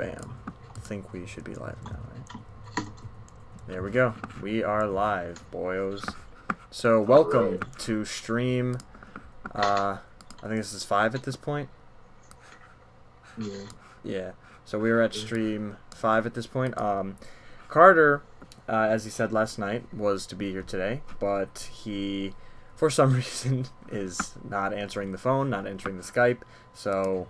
Bam. I think we should be live now, right? There we go. We are live, boyos. So, welcome to stream. I think this is 5 at this point. Yeah. So we were at stream 5 at this point. Carter, as he said last night, was to be here today, but he, for some reason, is not answering the phone, not answering the Skype. So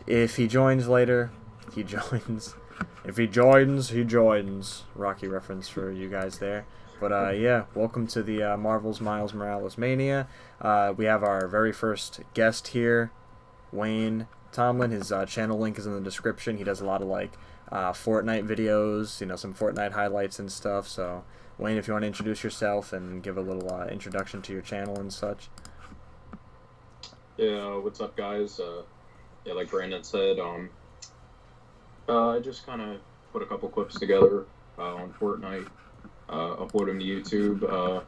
if he joins later, he joins. If he joins, he joins. Rocky reference for you guys there. But yeah, welcome to the Marvel's Miles Morales Mania. We have our very first guest here, Wayne Tomlin. His channel link is in the description. He does a lot of Fortnite videos, you know, some Fortnite highlights and stuff. So Wayne, if you want to introduce yourself and give a little introduction to your channel and such. Yeah, what's up, guys? Yeah, like Brandon said, I just kind of put a couple clips together on Fortnite, upload them to YouTube.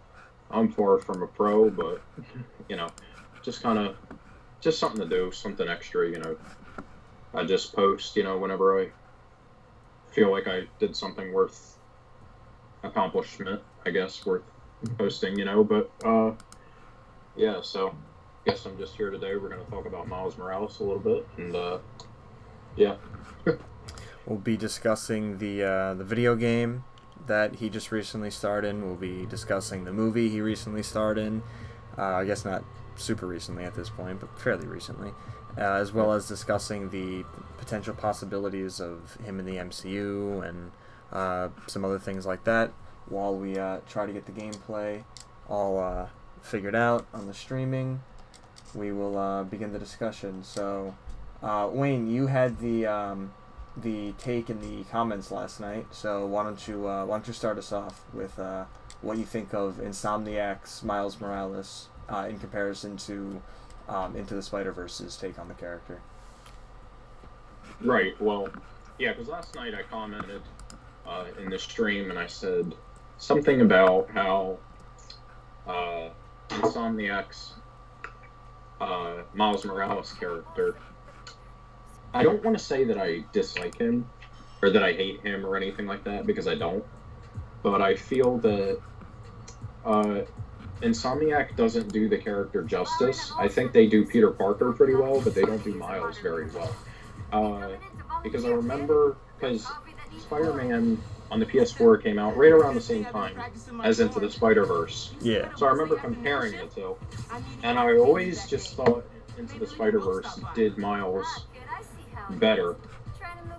I'm far from a pro, but you know, just something to do, something extra. You know, I just post, you know, whenever I feel like I did something worth accomplishment, I guess, worth posting. You know, but yeah, so I guess I'm just here today. We're gonna talk about Miles Morales a little bit, and yeah. We'll be discussing the video game that he just recently starred in. We'll be discussing the movie he recently starred in. I guess not super recently at this point, but fairly recently. As well as discussing the potential possibilities of him in the MCU and some other things like that while we try to get the gameplay all figured out on the streaming. We will begin the discussion. So, Wayne, you had the take in the comments last night. So why don't you start us off with what you think of Insomniac's Miles Morales in comparison to Into the Spider-Verse's take on the character? Right. Well, yeah, because last night I commented in the stream and I said something about how Insomniac's Miles Morales character, I don't want to say that I dislike him or that I hate him or anything like that, because I don't. But I feel that Insomniac doesn't do the character justice. I think they do Peter Parker pretty well, but they don't do Miles very well. Because I remember, because Spider-Man on the PS4 came out right around the same time as Into the Spider-Verse. Yeah. So I remember comparing the two. And I always just thought Into the Spider-Verse did Miles better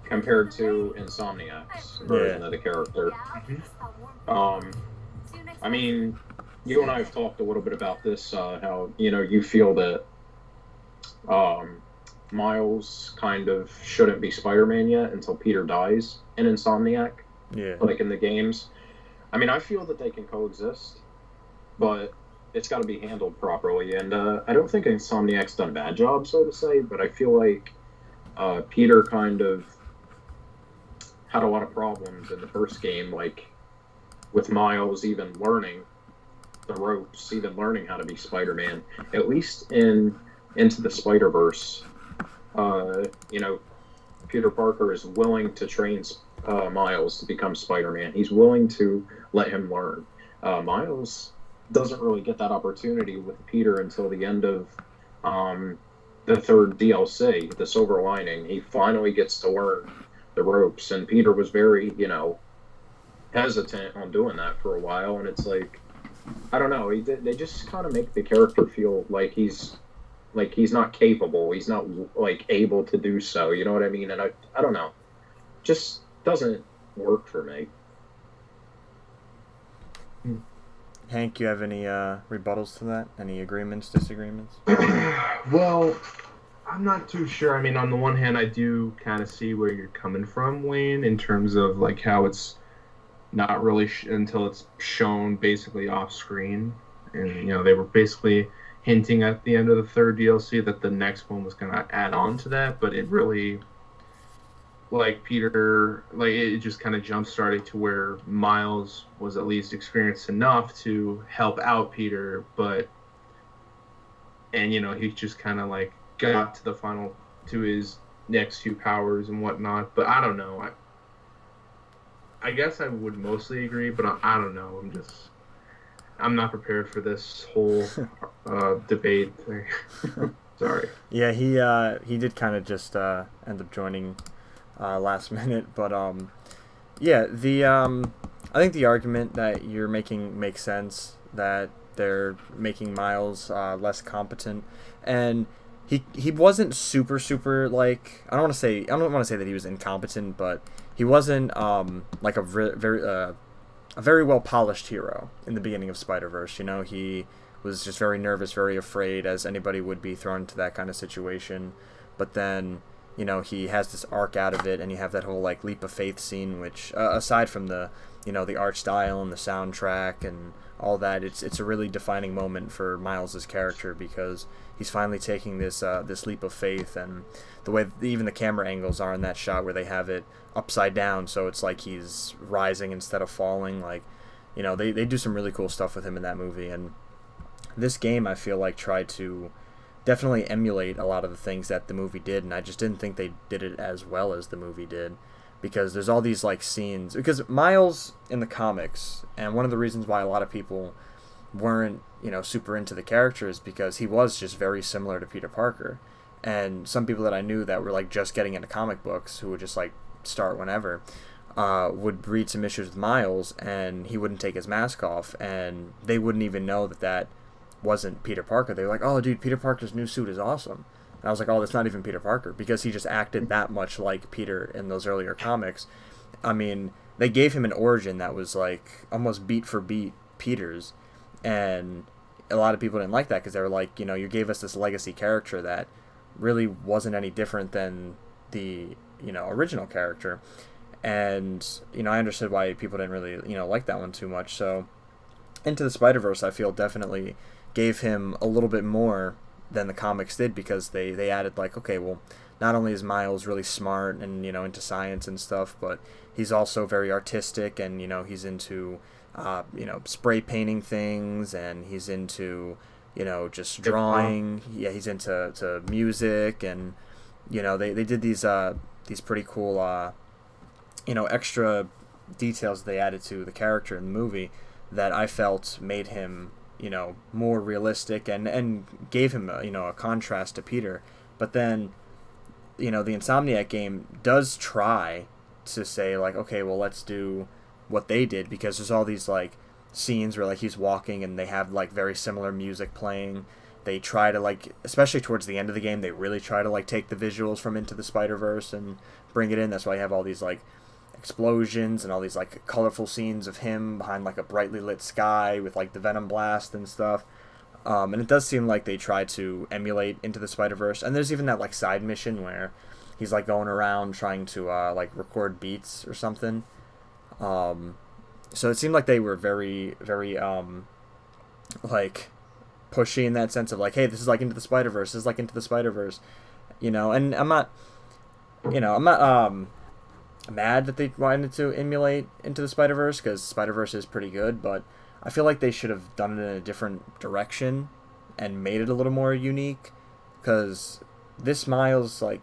compared to Insomniac's version of the character. I mean, you and I have talked a little bit about this, how, you know, you feel that Miles kind of shouldn't be Spider-Man yet until Peter dies in Insomniac, like in the games. I mean, I feel that they can coexist, but it's got to be handled properly, and I don't think Insomniac's done a bad job, so to say, but I feel like Peter kind of had a lot of problems in the first game, like with Miles even learning the ropes, even learning how to be Spider-Man. At least Into the Spider-Verse, you know, Peter Parker is willing to train Miles to become Spider-Man. He's willing to let him learn. Miles doesn't really get that opportunity with Peter until the end of the third DLC, The Silver Lining. He finally gets to learn the ropes, and Peter was very, you know, hesitant on doing that for a while, and it's like, I don't know, they just kind of make the character feel like he's not capable, he's not, like, able to do so, you know what I mean? And I don't know, just doesn't work for me. Hank, you have any rebuttals to that? Any agreements, disagreements? Well, I'm not too sure. I mean, on the one hand, I do kind of see where you're coming from, Wayne, in terms of like how it's not really until it's shown basically off screen. And, you know, they were basically hinting at the end of the third DLC that the next one was going to add on to that, but it really, like Peter, like it just kind of jump started to where Miles was at least experienced enough to help out Peter, and you know, he just kind of like got to his next few powers and whatnot. But I don't know. I guess I would mostly agree, but I don't know. I'm not prepared for this whole debate thing. Sorry. Yeah, he did kind of just end up joining last minute, but yeah, I think the argument that you're making makes sense, that they're making Miles less competent, and he wasn't super like, I don't want to say that he was incompetent, but he wasn't like a very well polished hero in the beginning of Spider-Verse. You know, he was just very nervous, very afraid, as anybody would be thrown into that kind of situation. But then, you know, he has this arc out of it, and you have that whole like leap of faith scene, which aside from the, you know, the art style and the soundtrack and all that, it's a really defining moment for Miles's character, because he's finally taking this leap of faith, and the way even the camera angles are in that shot where they have it upside down, so it's like he's rising instead of falling. Like, you know, they do some really cool stuff with him in that movie, and this game I feel like tried to definitely emulate a lot of the things that the movie did, and I just didn't think they did it as well as the movie did, because there's all these like scenes, because Miles in the comics, and one of the reasons why a lot of people weren't, you know, super into the character is because he was just very similar to Peter Parker. And some people that I knew that were like just getting into comic books, who would just like start whenever, would read some issues with Miles, and he wouldn't take his mask off, and they wouldn't even know that wasn't Peter Parker. They were like, oh dude, Peter Parker's new suit is awesome. And I was like, oh, that's not even Peter Parker, because he just acted that much like Peter in those earlier comics. I mean, they gave him an origin that was like almost beat for beat Peter's, and a lot of people didn't like that, because they were like, you know, you gave us this legacy character that really wasn't any different than the, you know, original character. And, you know, I understood why people didn't really, you know, like that one too much. So Into the Spider-Verse, I feel, definitely gave him a little bit more than the comics did, because they added like, okay, well, not only is Miles really smart and, you know, into science and stuff, but he's also very artistic, and, you know, he's into you know, spray painting things, and he's into, you know, just drawing. Yeah, he's into music, and, you know, they did these pretty cool you know, extra details they added to the character in the movie that I felt made him, you know, more realistic, and gave him a, you know, a contrast to Peter. But then, you know, the Insomniac game does try to say like, okay, well, let's do what they did, because there's all these like scenes where like he's walking and they have like very similar music playing. They try to like, especially towards the end of the game, they really try to like take the visuals from Into the Spider-Verse and bring it in. That's why you have all these like explosions and all these like colorful scenes of him behind like a brightly lit sky with like the Venom blast and stuff. And it does seem like they try to emulate Into the Spider-Verse. And there's even that like side mission where he's like going around trying to like record beats or something. So it seemed like they were very like pushy in that sense of like, hey, this is like Into the Spider-Verse, this is like Into the Spider-Verse, you know. And I'm not mad that they wanted to emulate Into the Spider-Verse, because Spider-Verse is pretty good, but I feel like they should have done it in a different direction and made it a little more unique, because this Miles, like,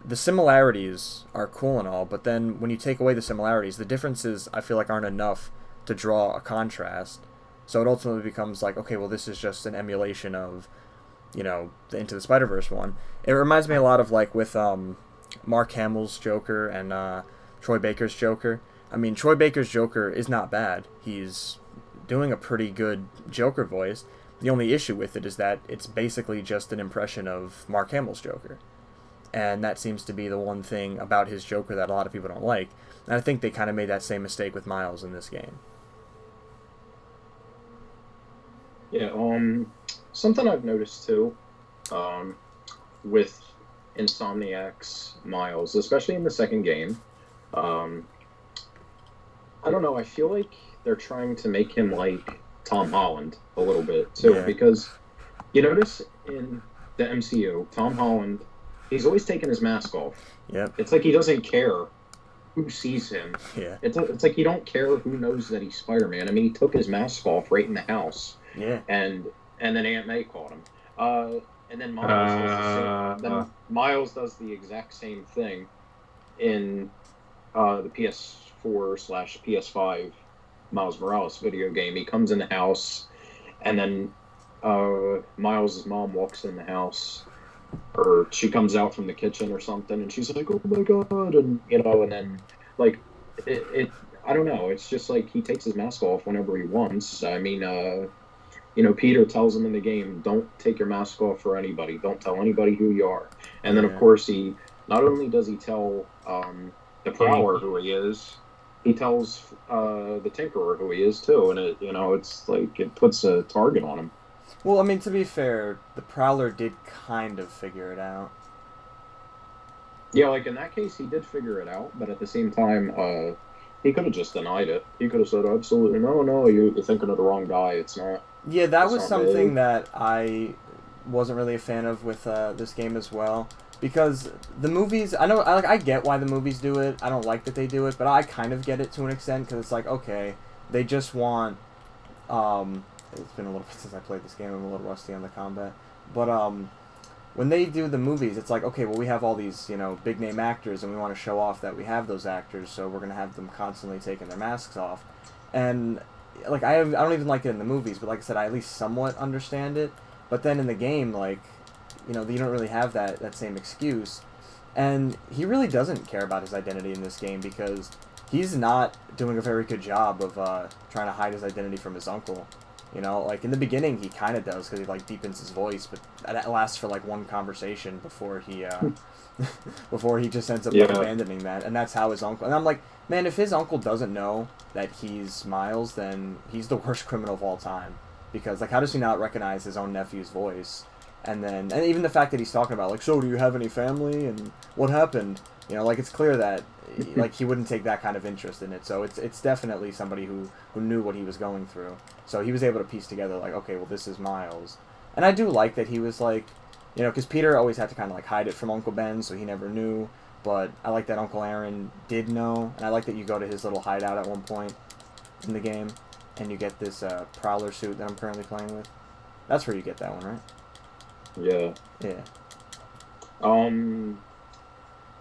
the similarities are cool and all, but then when you take away the similarities, the differences I feel like aren't enough to draw a contrast. So it ultimately becomes like, okay, well, this is just an emulation of, you know, the Into the Spider-Verse one. It reminds me a lot of like with Mark Hamill's Joker and Troy Baker's Joker. I mean, Troy Baker's Joker is not bad. He's doing a pretty good Joker voice. The only issue with it is that it's basically just an impression of Mark Hamill's Joker. And that seems to be the one thing about his Joker that a lot of people don't like. And I think they kind of made that same mistake with Miles in this game. Yeah, something I've noticed too, with Insomniac's Miles, especially in the second game, I don't know, I feel like they're trying to make him like Tom Holland a little bit too, yeah. Because you notice in the MCU, Tom Holland, he's always taking his mask off. Yep. It's like he doesn't care who sees him. Yeah. It's like he don't care who knows that he's Spider-Man. I mean, he took his mask off right in the house. Yeah. And then Aunt May caught him. And then Miles Miles does the exact same thing in the PS4/PS5 Miles Morales video game. He comes in the house, and then Miles' mom walks in the house, or she comes out from the kitchen or something, and she's like, "Oh my god!" And and then like it I don't know. It's just like he takes his mask off whenever he wants. I mean, Peter tells him in the game, "Don't take your mask off for anybody. Don't tell anybody who you are." And then, of course, he not only does he tell the Prowler who he is, he tells the Tinkerer who he is too. And it's like it puts a target on him. Well, I mean, to be fair, the Prowler did kind of figure it out. Yeah, like in that case, he did figure it out, but at the same time, he could have just denied it. He could have said, "Absolutely, no, you're thinking of the wrong guy. It's not." Yeah, that was something that I wasn't really a fan of with this game as well. Because the movies, I get why the movies do it. I don't like that they do it, but I kind of get it to an extent because it's like, okay, they just want. It's been a little bit since I played this game. I'm a little rusty on the combat, but when they do the movies, it's like, okay, well, we have all these big name actors, and we want to show off that we have those actors, so we're gonna have them constantly taking their masks off, and like I don't even like it in the movies, but like I said, I at least somewhat understand it. But then in the game, like. You don't really have that same excuse. And he really doesn't care about his identity in this game because he's not doing a very good job of trying to hide his identity from his uncle. Like in the beginning he kind of does because he like deepens his voice, but that lasts for like one conversation before he before he just ends up like, abandoning that. And that's how his uncle... And I'm like, man, if his uncle doesn't know that he's Miles, then he's the worst criminal of all time. Because like how does he not recognize his own nephew's voice? And even the fact that he's talking about, like, so do you have any family, and what happened? Like, it's clear that, like, he wouldn't take that kind of interest in it. So it's definitely somebody who knew what he was going through. So he was able to piece together, like, okay, well, this is Miles. And I do like that he was, like, because Peter always had to kind of, like, hide it from Uncle Ben, so he never knew. But I like that Uncle Aaron did know. And I like that you go to his little hideout at one point in the game, and you get this Prowler suit that I'm currently playing with. That's where you get that one, right? Yeah. Yeah.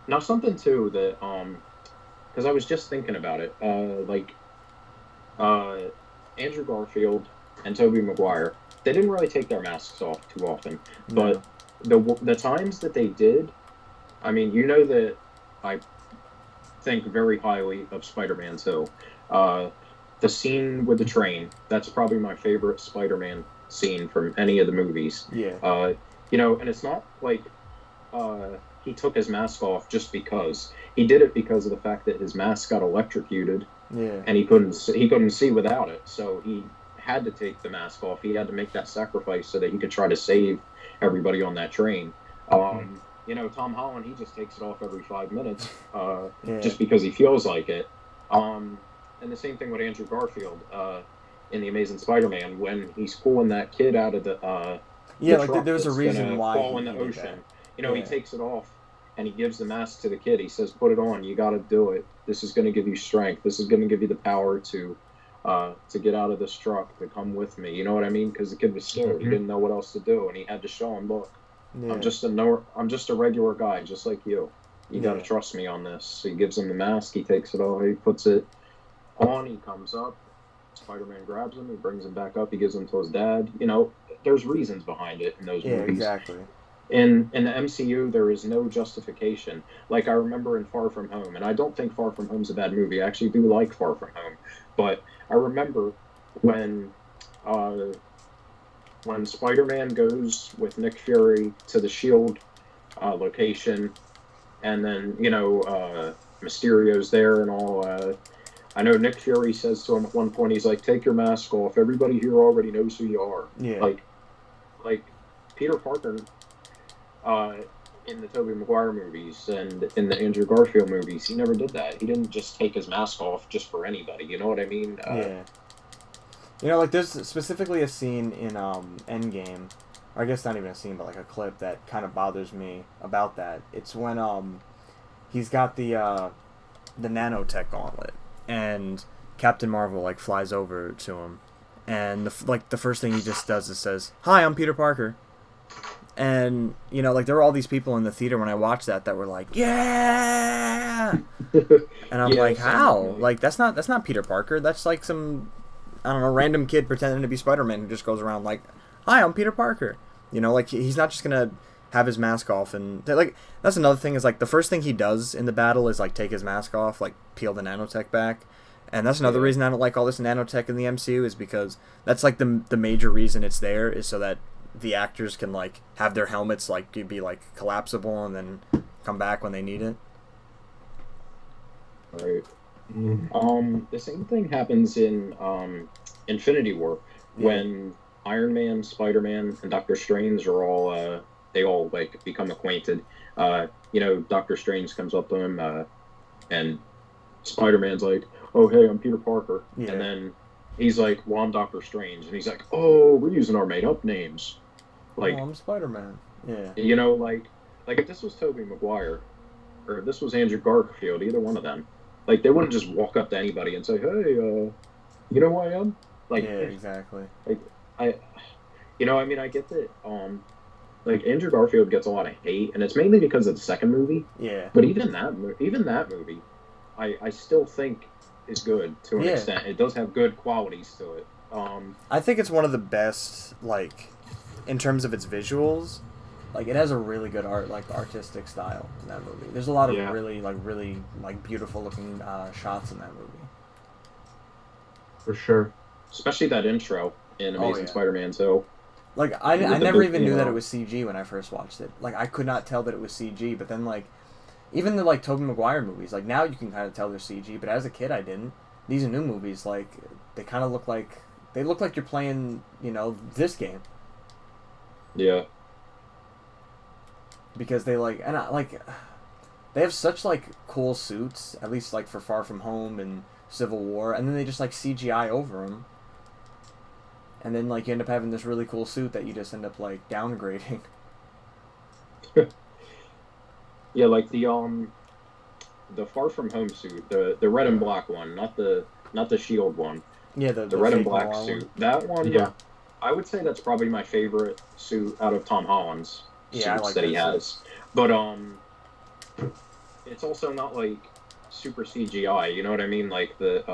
Now something too that because I was just thinking about it, Andrew Garfield and Tobey Maguire, they didn't really take their masks off too often, but the times that they did, I mean, that I think very highly of Spider-Man 2. The scene with the train, that's probably my favorite Spider-Man scene from any of the movies. Yeah. And it's not like he took his mask off just because. He did it because of the fact that his mask got electrocuted. Yeah. And he couldn't see without it. So he had to take the mask off. He had to make that sacrifice so that he could try to save everybody on that train. Tom Holland, he just takes it off every 5 minutes just because he feels like it. And the same thing with Andrew Garfield in The Amazing Spider-Man when he's pulling that kid out of the there's a reason why fall in the ocean. He takes it off and he gives the mask to the kid. He says, "Put it on. You got to do it. This is going to give you strength. This is going to give you the power to get out of this truck, to come with me." You know what I mean? Because the kid was scared. Mm-hmm. He didn't know what else to do, and he had to show him, "Look, I'm just a regular guy, just like you. You got to trust me on this." So he gives him the mask. He takes it off. He puts it on. He comes up. Spider-Man grabs him. He brings him back up. He gives him to his dad. There's reasons behind it in those movies. Yeah, exactly. In the MCU, there is no justification. Like I remember in Far From Home, and I don't think Far From Home's a bad movie. I actually do like Far From Home, but I remember when Spider-Man goes with Nick Fury to the S.H.I.E.L.D. Location, and then Mysterio's there and all. I know Nick Fury says to him at one point, he's like, "Take your mask off. Everybody here already knows who you are." Yeah. Like Peter Parker in the Tobey Maguire movies and in the Andrew Garfield movies, he never did that. He didn't just take his mask off just for anybody. You know what I mean? Like there's specifically a scene in Endgame, or I guess not even a scene, but like a clip that kind of bothers me about that. It's when he's got the nanotech gauntlet, and Captain Marvel like flies over to him, and the first thing he just does is says, "Hi, I'm Peter Parker," And, you know, like, there were all these people in the theater when I watched that were like, yeah! And I'm like, how? Like, that's not Peter Parker. That's like some, I don't know, random kid pretending to be Spider-Man who just goes around like, hi, I'm Peter Parker. You know, like, he's not just gonna have his mask off. And, like, that's another thing is, like, the first thing he does in the battle is, like, take his mask off, like, peel the nanotech back. And that's another reason I don't like all this nanotech in the MCU is because that's, like, the major reason it's there is so that the actors can, like, have their helmets, like, be, like, collapsible and then come back when they need it. Right. The same thing happens in Infinity War when Iron Man, Spider-Man, and Doctor Strange are all, they all, like, become acquainted. You know, Doctor Strange comes up to him, and Spider-Man's like, oh, hey, I'm Peter Parker. Yeah. And then he's like, well, I'm Doctor Strange. And he's like, oh, we're using our made-up names. Like, I'm Spider-Man. Yeah. You know, like if this was Tobey Maguire or if this was Andrew Garfield, either one of them, like, they wouldn't just walk up to anybody and say, hey, you know who I am? Like, yeah, exactly. Like, you know, I mean, I get that, like, Andrew Garfield gets a lot of hate, and it's mainly because of the second movie. Yeah. But even that movie, I still think is good to an extent. It does have good qualities to it. I think it's one of the best, like, in terms of its visuals. Like, it has a really good artistic style in that movie. There's a lot of really beautiful looking shots in that movie. For sure. Especially that intro in Amazing Spider-Man 2. Like, I never even knew that it was CG when I first watched it. Like, I could not tell that it was CG, but then, like, even the, like, Tobey Maguire movies, like, now you can kind of tell they're CG, but as a kid I didn't. These new movies, like, they kind of look like you're playing, you know, this game. Yeah. Because they, like, and they have such, like, cool suits, at least, like, for Far From Home and Civil War, and then they just, like, CGI over them. And then, like, you end up having this really cool suit that you just end up, like, downgrading. Yeah, like the Far From Home suit, the red and black one, not the Shield one. Yeah, the red and black suit. One. That one, yeah. I would say that's probably my favorite suit out of Tom Holland's suits that he has. But it's also not like super CGI. You know what I mean? Like the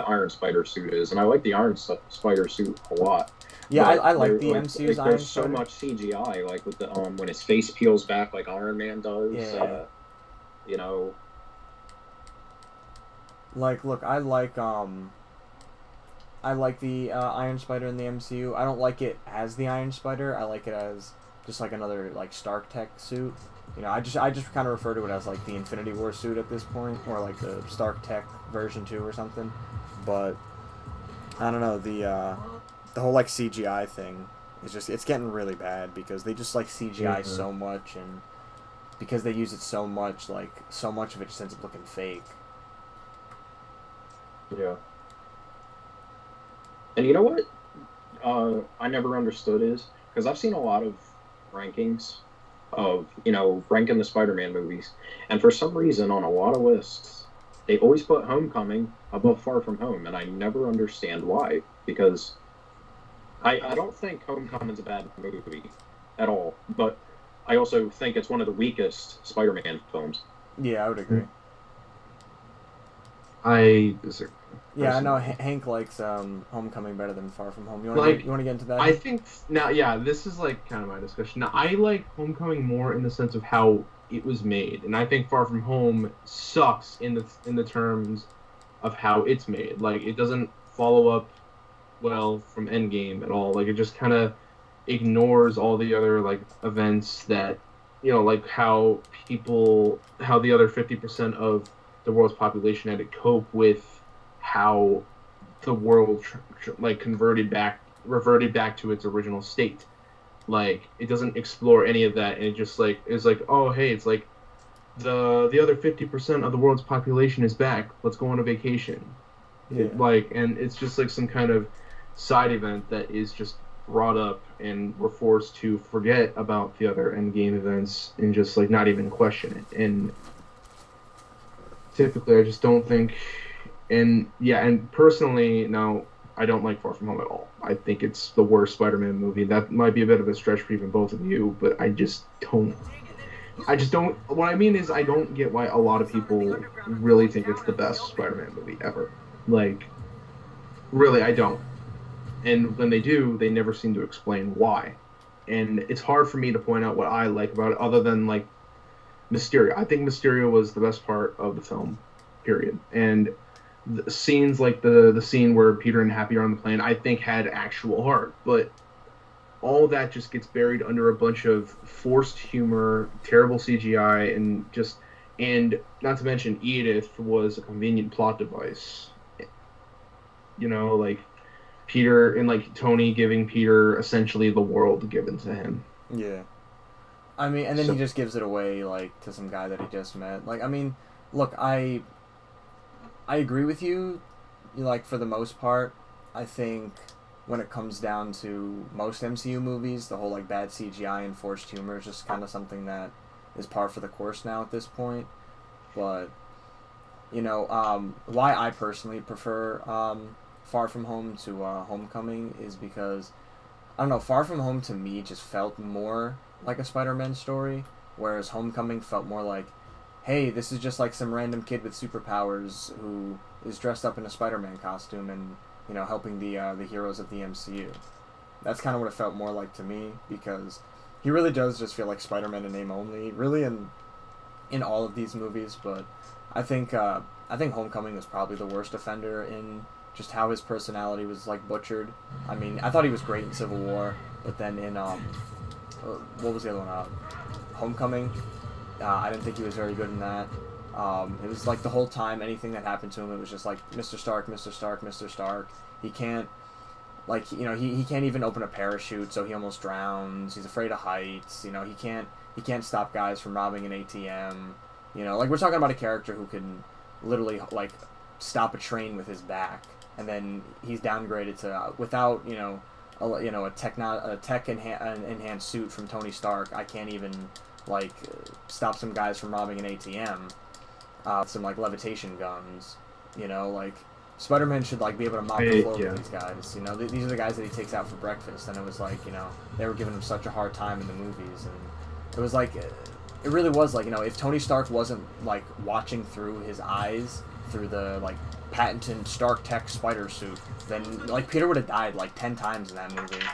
Iron Spider suit is, and I like the Iron Spider suit a lot. Yeah, I like the MCU's Iron Spider. There's so much CGI, like with the when his face peels back like Iron Man does. Yeah. You know. Like, look, I like the Iron Spider in the MCU. I don't like it as the Iron Spider. I like it as just like another like Stark Tech suit. You know, I just kind of refer to it as like the Infinity War suit at this point, or like the Stark Tech version 2 or something. But I don't know, the whole like CGI thing is just, it's getting really bad because they just like CGI so much, and because they use it so much, like so much of it just ends up looking fake. Yeah. And you know what I never understood is, because I've seen a lot of rankings of, you know, ranking the Spider-Man movies, and for some reason on a lot of lists they always put Homecoming above Far From Home, and I never understand why, because I don't think Homecoming's a bad movie at all, but I also think it's one of the weakest Spider-Man films. Yeah, I would agree. I disagree. Yeah, I know Hank likes Homecoming better than Far From Home. You want to get into that? I think now, yeah, this is like kind of my discussion. Now, I like Homecoming more in the sense of how it was made, and I think Far From Home sucks in the terms of how it's made. Like, it doesn't follow up well from Endgame at all. Like, it just kind of ignores all the other like events that, you know, like how the other 50% of the world's population had to cope with how the world reverted back to its original state. Like, it doesn't explore any of that, and it just like is like, oh hey, it's like the other 50% of the world's population is back. Let's go on a vacation. Yeah. And it's just like some kind of side event that is just brought up, and we're forced to forget about the other Endgame events and just like not even question it. And typically, I just don't think. And yeah, and personally, now I don't like Far From Home at all. I think it's the worst Spider-Man movie. That might be a bit of a stretch for even both of you, but I just don't. What I mean is, I don't get why a lot of people really think it's the best Spider-Man movie ever. Like, really, I don't. And when they do, they never seem to explain why. And it's hard for me to point out what I like about it, other than like Mysterio. I think Mysterio was the best part of the film, period. And the scenes like the scene where Peter and Happy are on the plane, I think had actual heart. But all that just gets buried under a bunch of forced humor, terrible CGI, and not to mention Edith was a convenient plot device. You know, like Peter and like Tony giving Peter essentially the world given to him. Yeah. I mean, and then he just gives it away like to some guy that he just met. Like, I mean, look, I agree with you. Like, for the most part, I think when it comes down to most MCU movies, the whole like bad CGI and forced humor is just kind of something that is par for the course now at this point. But you know, why I personally prefer Far From Home to Homecoming is because I don't know, Far From Home to me just felt more like a Spider-Man story, whereas Homecoming felt more like, hey, this is just like some random kid with superpowers who is dressed up in a Spider-Man costume and, you know, helping the heroes of the MCU. That's kind of what it felt more like to me, because he really does just feel like Spider-Man in name only, really in all of these movies. But I think Homecoming was probably the worst offender in just how his personality was like butchered. I mean, I thought he was great in Civil War, but then in what was the other one? Homecoming. I didn't think he was very good in that. It was like the whole time, anything that happened to him, it was just like, Mr. Stark, Mr. Stark, Mr. Stark. He can't, like, you know, he can't even open a parachute, so he almost drowns. He's afraid of heights. You know, he can't stop guys from robbing an ATM. You know, like, we're talking about a character who can literally, like, stop a train with his back, and then he's downgraded to, without, you know, a tech enhanced suit from Tony Stark, I can't even, like, stop some guys from robbing an ATM. Some like levitation guns, you know, like Spider-Man should like be able to mop the floor with these guys. You know, these are the guys that he takes out for breakfast, and it was like, you know, they were giving him such a hard time in the movies, and it was like, it really was like, you know, if Tony Stark wasn't like watching through his eyes through the like patented Stark Tech spider suit, then like Peter would have died like 10 times in that movie.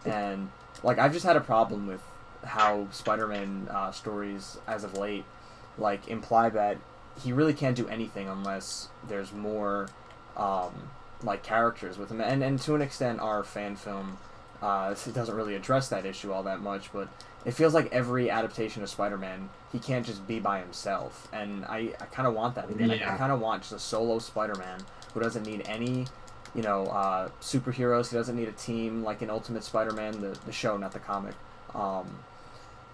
And like I've just had a problem with how Spider-Man stories as of late like imply that he really can't do anything unless there's more like characters with him, and to an extent our fan film it doesn't really address that issue all that much, but it feels like every adaptation of Spider-Man, he can't just be by himself, and I kind of want that again. I kind of want just a solo Spider-Man who doesn't need any, you know, superheroes. He doesn't need a team like in Ultimate Spider-Man, the show, not the comic.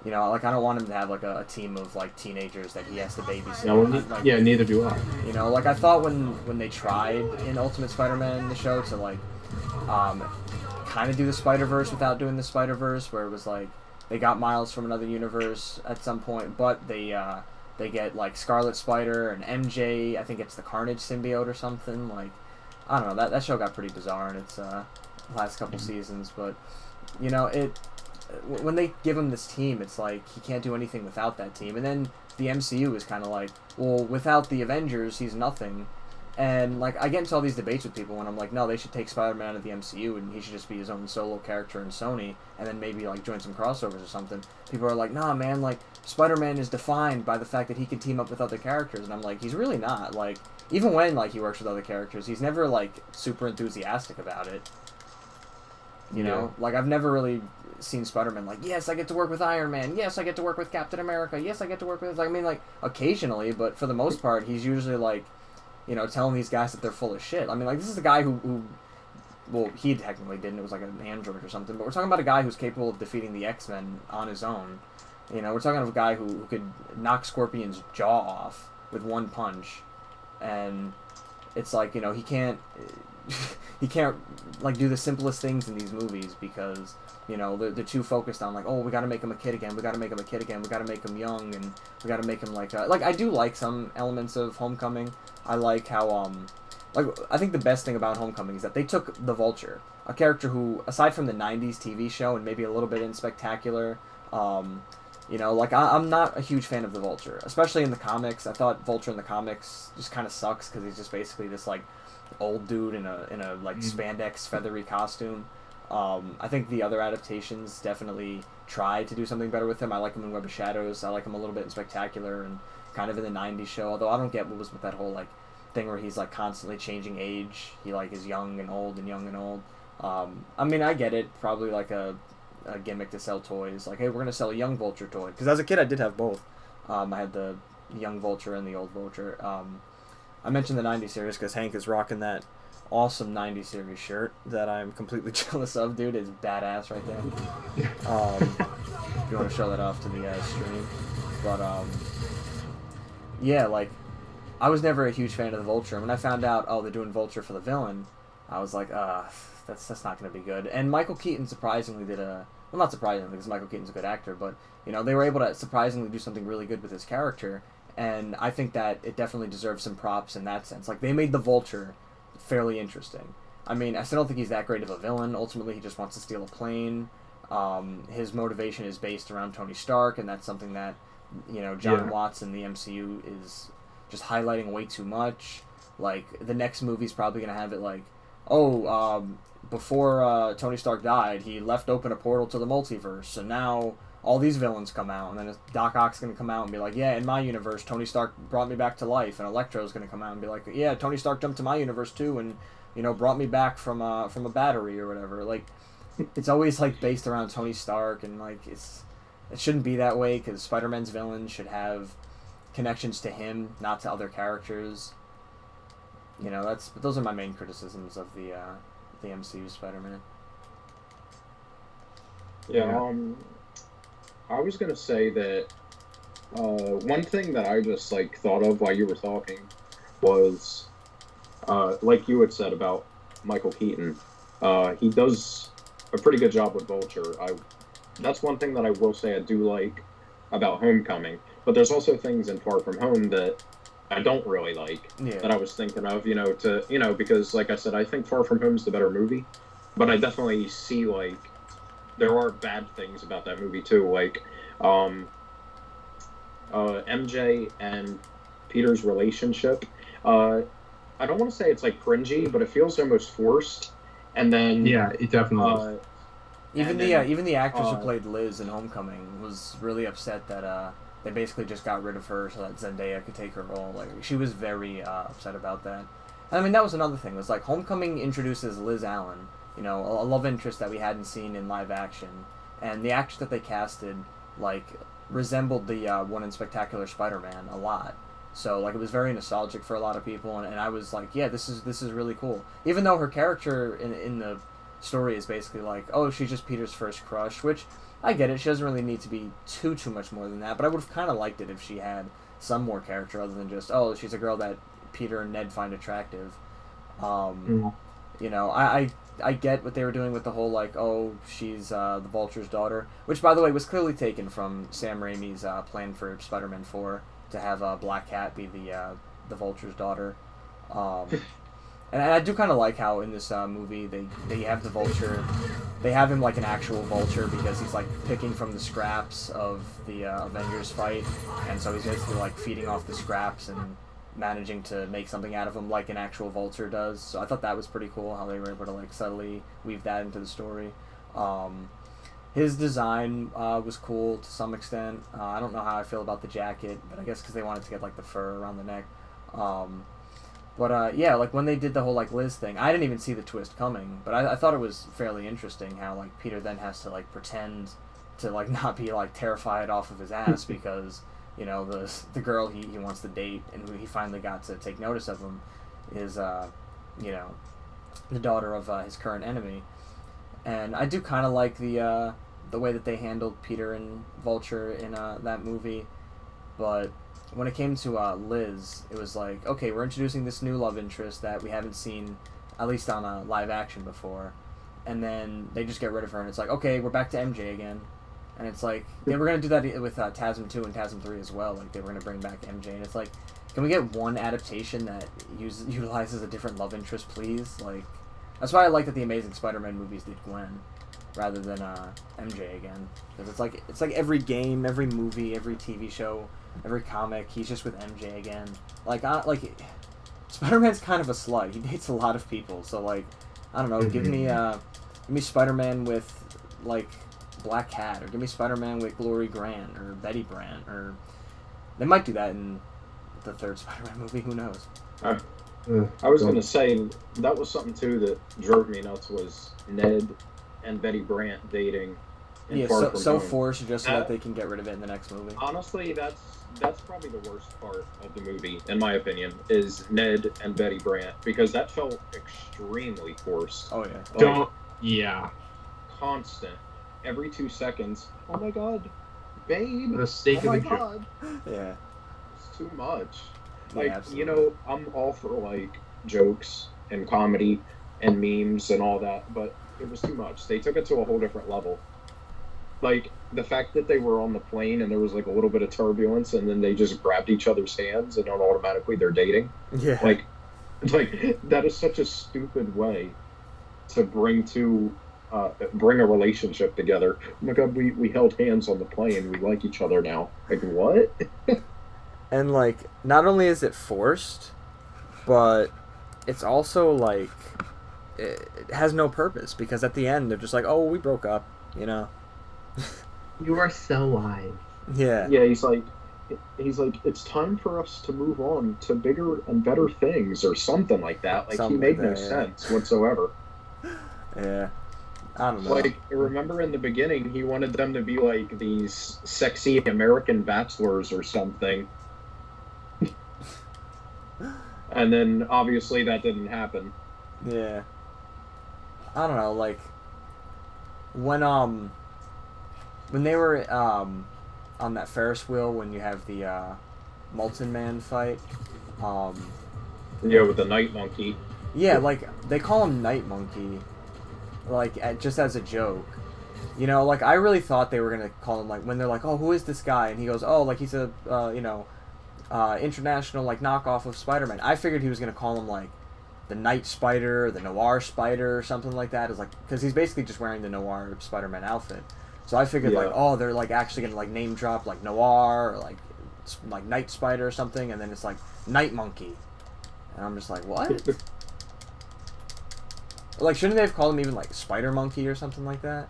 You know, like, I don't want him to have, like, a team of, like, teenagers that he has to babysit. No, like, yeah, neither do I. You know, like, I thought when they tried in Ultimate Spider-Man, the show, to, like, kind of do the Spider-Verse without doing the Spider-Verse, where it was, like, they got Miles from another universe at some point, but they get, like, Scarlet Spider and MJ, I think it's the Carnage symbiote or something, like, I don't know, that show got pretty bizarre in its last couple seasons, but, you know, when they give him this team, it's like he can't do anything without that team. And then the MCU is kind of like, well, without the Avengers, he's nothing. And like I get into all these debates with people when I'm like, no, they should take Spider-Man out of the MCU and he should just be his own solo character in Sony, and then maybe like join some crossovers or something. People are like, nah, man, like Spider-Man is defined by the fact that he can team up with other characters, and I'm like, he's really not. Like, even when like he works with other characters, he's never like super enthusiastic about it. You know, like I've never really seen Spider-Man like, yes, I get to work with Iron Man, yes, I get to work with Captain America, yes, I get to work with, like, I mean, like, occasionally, but for the most part, he's usually, like, you know, telling these guys that they're full of shit. I mean, like, this is the guy who well, he technically didn't, it was like an android or something, but we're talking about a guy who's capable of defeating the X-Men on his own. You know, we're talking about a guy who could knock Scorpion's jaw off with one punch, and it's like, you know, he can't he can't like do the simplest things in these movies because they're too focused on like, oh, we got to make him a kid again, we got to make him a kid again, we got to make him young, and we got to make him like I do like some elements of Homecoming. I like how I think the best thing about Homecoming is that they took the Vulture, a character who, aside from the '90s TV show and maybe a little bit in Spectacular, I'm not a huge fan of the Vulture, especially in the comics. I thought Vulture in the comics just kind of sucks because he's just basically this like old dude in a like spandex feathery costume. I think the other adaptations definitely tried to do something better with him. I like him in Web of Shadows. I like him a little bit in Spectacular and kind of in the '90s show. Although I don't get what was with that whole like thing where he's like constantly changing age. He like is young and old and young and old. I mean, I get it. Probably like a gimmick to sell toys. Like, hey, we're gonna sell a young Vulture toy. Because as a kid, I did have both. I had the young Vulture and the old Vulture. I mentioned the '90s series because Hank is rocking that awesome '90s series shirt that I'm completely jealous of, dude. It's badass right there. If you want to show that off to the stream. But, yeah, like, I was never a huge fan of the Vulture. When I found out, oh, they're doing Vulture for the villain, I was like, that's not going to be good. And Michael Keaton surprisingly did well, not surprisingly, because Michael Keaton's a good actor, but, they were able to surprisingly do something really good with his character. And I think that it definitely deserves some props in that sense. Like, they made the Vulture fairly interesting. I mean, I still don't think he's that great of a villain. Ultimately, he just wants to steal a plane. His motivation is based around Tony Stark, and that's something that, John Watts in the MCU is just highlighting way too much. Like, the next movie's probably going to have it like, before Tony Stark died, he left open a portal to the multiverse, so now all these villains come out, and then Doc Ock's going to come out and be like, yeah, in my universe, Tony Stark brought me back to life, and Electro's going to come out and be like, yeah, Tony Stark jumped to my universe too, and, brought me back from a battery or whatever. Like, it's always, like, based around Tony Stark, and, like, it shouldn't be that way, because Spider-Man's villains should have connections to him, not to other characters. Those are my main criticisms of the MCU Spider-Man. Yeah, I was going to say that one thing that I just, like, thought of while you were talking was, like you had said about Michael Keaton, he does a pretty good job with Vulture. That's one thing that I will say I do like about Homecoming, but there's also things in Far From Home that I don't really like, that I was thinking of, because, like I said, I think Far From Home is the better movie, but I definitely see, like, there are bad things about that movie too, like MJ and Peter's relationship. I don't want to say it's like cringy, but it feels almost forced. And then it definitely is. Even the actress who played Liz in Homecoming was really upset that they basically just got rid of her so that Zendaya could take her role. Like, she was very upset about that. And I mean, that was another thing. It was like Homecoming introduces Liz Allen, a love interest that we hadn't seen in live action, and the actress that they casted, like, resembled the one in Spectacular Spider-Man a lot. So, like, it was very nostalgic for a lot of people, and I was like, yeah, this is really cool. Even though her character in the story is basically like, oh, she's just Peter's first crush, which I get it. She doesn't really need to be too much more than that, but I would have kind of liked it if she had some more character other than just, oh, she's a girl that Peter and Ned find attractive. I get what they were doing with the whole, like, oh, she's the Vulture's daughter, which, by the way, was clearly taken from Sam Raimi's plan for Spider-Man 4 to have Black Cat be the Vulture's daughter. And I do kind of like how in this movie they have the Vulture, they have him like an actual Vulture because he's like picking from the scraps of the Avengers fight, and so he's basically like feeding off the scraps and managing to make something out of him like an actual Vulture does. So I thought that was pretty cool how they were able to like subtly weave that into the story. His design was cool to some extent. I don't know how I feel about the jacket, but I guess because they wanted to get like the fur around the neck. But yeah, like when they did the whole like Liz thing, I didn't even see the twist coming, but I thought it was fairly interesting how like Peter then has to like pretend to like not be like terrified off of his ass because the girl he wants to date and who he finally got to take notice of him is the daughter of his current enemy. And I do kind of like the way that they handled Peter and Vulture in that movie, but when it came to Liz, it was like, okay, we're introducing this new love interest that we haven't seen at least on a live action before, and then they just get rid of her, and it's like, okay, we're back to MJ again. And it's like, they were going to do that with TASM 2 and TASM 3 as well. Like, they were going to bring back MJ. And it's like, can we get one adaptation that utilizes a different love interest, please? Like, that's why I like that the Amazing Spider-Man movies did Gwen rather than MJ again. Because it's like every game, every movie, every TV show, every comic, he's just with MJ again. Like, Spider-Man's kind of a slut. He dates a lot of people. So, like, I don't know, give me Spider-Man with, like, Black Cat, or give me Spider-Man with Glory Grant, or Betty Brant, or... They might do that in the third Spider-Man movie, who knows? I was going to say, that was something, too, that drove me nuts, was Ned and Betty Brant dating in Far From Home. Forced just so that they can get rid of it in the next movie. Honestly, that's probably the worst part of the movie, in my opinion, is Ned and Betty Brant, because that felt extremely forced. Oh, yeah. Yeah. Constant. Every 2 seconds, oh my god, babe, the sake oh of my the god. Yeah. It's too much. Like, Yeah, you know, I'm all for, like, jokes and comedy and memes and all that, but it was too much. They took it to a whole different level. Like, the fact that they were on the plane and there was, like, a little bit of turbulence and then they just grabbed each other's hands and then automatically they're dating. Yeah. Like, that is such a stupid way to bring a relationship together. Oh my god, we held hands on the plane. We like each other now. Like, what? And, like, not only is it forced, but it's also, like, it has no purpose. Because at the end, they're just like, oh, we broke up, you know? You are so wise. Yeah. Yeah, he's like, it's time for us to move on to bigger and better things, or something like that. Like, Something he made like no that, yeah. sense whatsoever. Yeah. I don't know. Like, remember in the beginning, he wanted them to be like these sexy American bachelors or something. And then, obviously, that didn't happen. Yeah. I don't know, like, when they were, on that Ferris wheel, when you have the, Molten Man fight, Yeah, with the Night Monkey. yeah, like, they call him Night Monkey, like, just as a joke. You know, like, I really thought they were gonna call him, like, when they're like, oh, who is this guy? And he goes, oh, like, he's a, international, like, knockoff of Spider-Man. I figured he was gonna call him, like, the Night Spider, the Noir Spider, or something like that. Is like, because he's basically just wearing the Noir Spider-Man outfit. So I figured, like, oh, they're, like, actually gonna, like, name drop, like, Noir, or, like Night Spider or something, and then it's, like, Night Monkey. And I'm just like, what? Like, shouldn't they have called him even, like, Spider Monkey or something like that?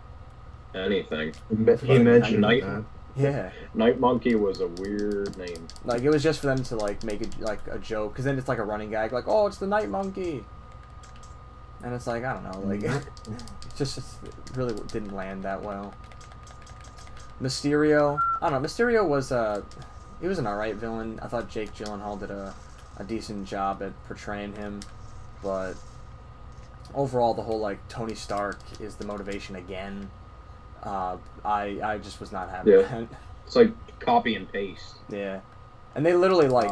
Anything. He mentioned Night. that. Yeah. Night Monkey was a weird name. Like, it was just for them to, like, make it, like, a joke, because then it's, like, a running gag, like, oh, it's the Night Monkey. And it's like, I don't know, like, it just really didn't land that well. Mysterio, I don't know, Mysterio was, he was an alright villain. I thought Jake Gyllenhaal did a decent job at portraying him, but overall, the whole, like, Tony Stark is the motivation again. I just was not having that. It's like copy and paste. Yeah. And they literally, like,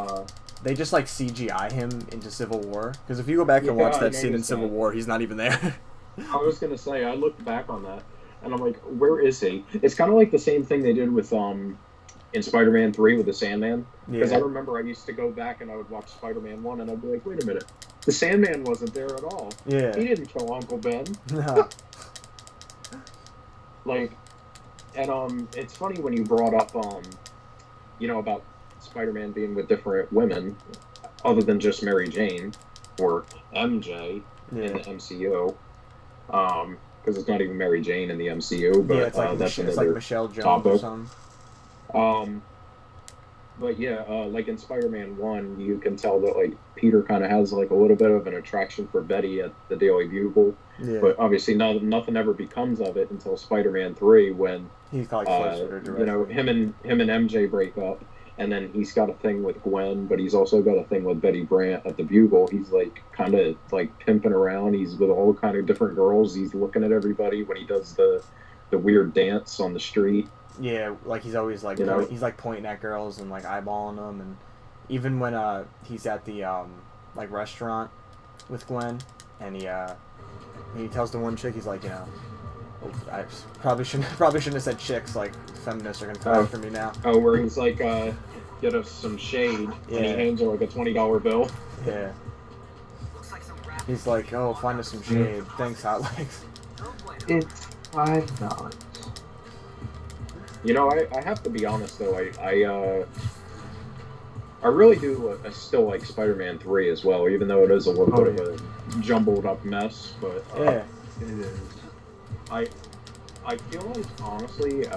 they just, like, CGI him into Civil War. Because if you go back and watch that scene in Civil War, he's not even there. I was going to say, I looked back on that, and I'm like, where is he? It's kind of like the same thing they did with, in Spider-Man 3 with the Sandman. Because I remember I used to go back and I would watch Spider-Man 1, and I'd be like, wait a minute, the Sandman wasn't there at all. Yeah. He didn't kill Uncle Ben. No. Like, and it's funny when you brought up about Spider-Man being with different women other than just Mary Jane or MJ in the MCU, because it's not even Mary Jane in the MCU, but it's like that's it's like Michelle Jones topic. or something. But yeah, like in Spider-Man 1, you can tell that, like, Peter kind of has, like, a little bit of an attraction for Betty at the Daily Bugle. Yeah. But obviously nothing ever becomes of it until Spider-Man 3 when, he's got, like, him and MJ break up. And then he's got a thing with Gwen, but he's also got a thing with Betty Brant at the Bugle. He's, like, kind of, like, pimping around. He's with all kind of different girls. He's looking at everybody when he does the weird dance on the street. Yeah, like, he's always, like, he's, like, pointing at girls and, like, eyeballing them. And even when he's at the, like, restaurant with Gwen, and he tells the one chick, he's like, I probably shouldn't have said chicks, like feminists are gonna come after me now. Oh, where he's like, get us some shade, and he hands her like a $20 bill. Yeah. He's like, oh, find us some shade. Thanks, Hot Legs. It's $5. I have to be honest though. I really do still like Spider-Man 3 as well, even though it is a little bit of a jumbled up mess. But yeah, it is. I feel like honestly,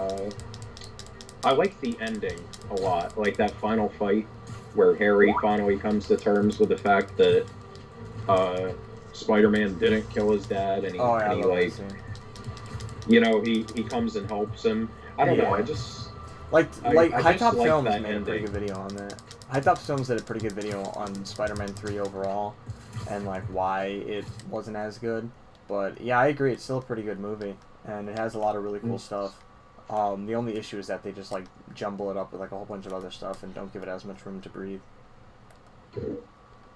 I like the ending a lot. Like that final fight where Harry finally comes to terms with the fact that Spider-Man didn't kill his dad, and he comes and helps him. I don't know. I just like High Top Films that made a pretty good video on that. High Top Films did a pretty good video on Spider-Man 3 overall, and like why it wasn't as good. But yeah, I agree. It's still a pretty good movie, and it has a lot of really cool stuff. The only issue is that they just like jumble it up with like a whole bunch of other stuff and don't give it as much room to breathe.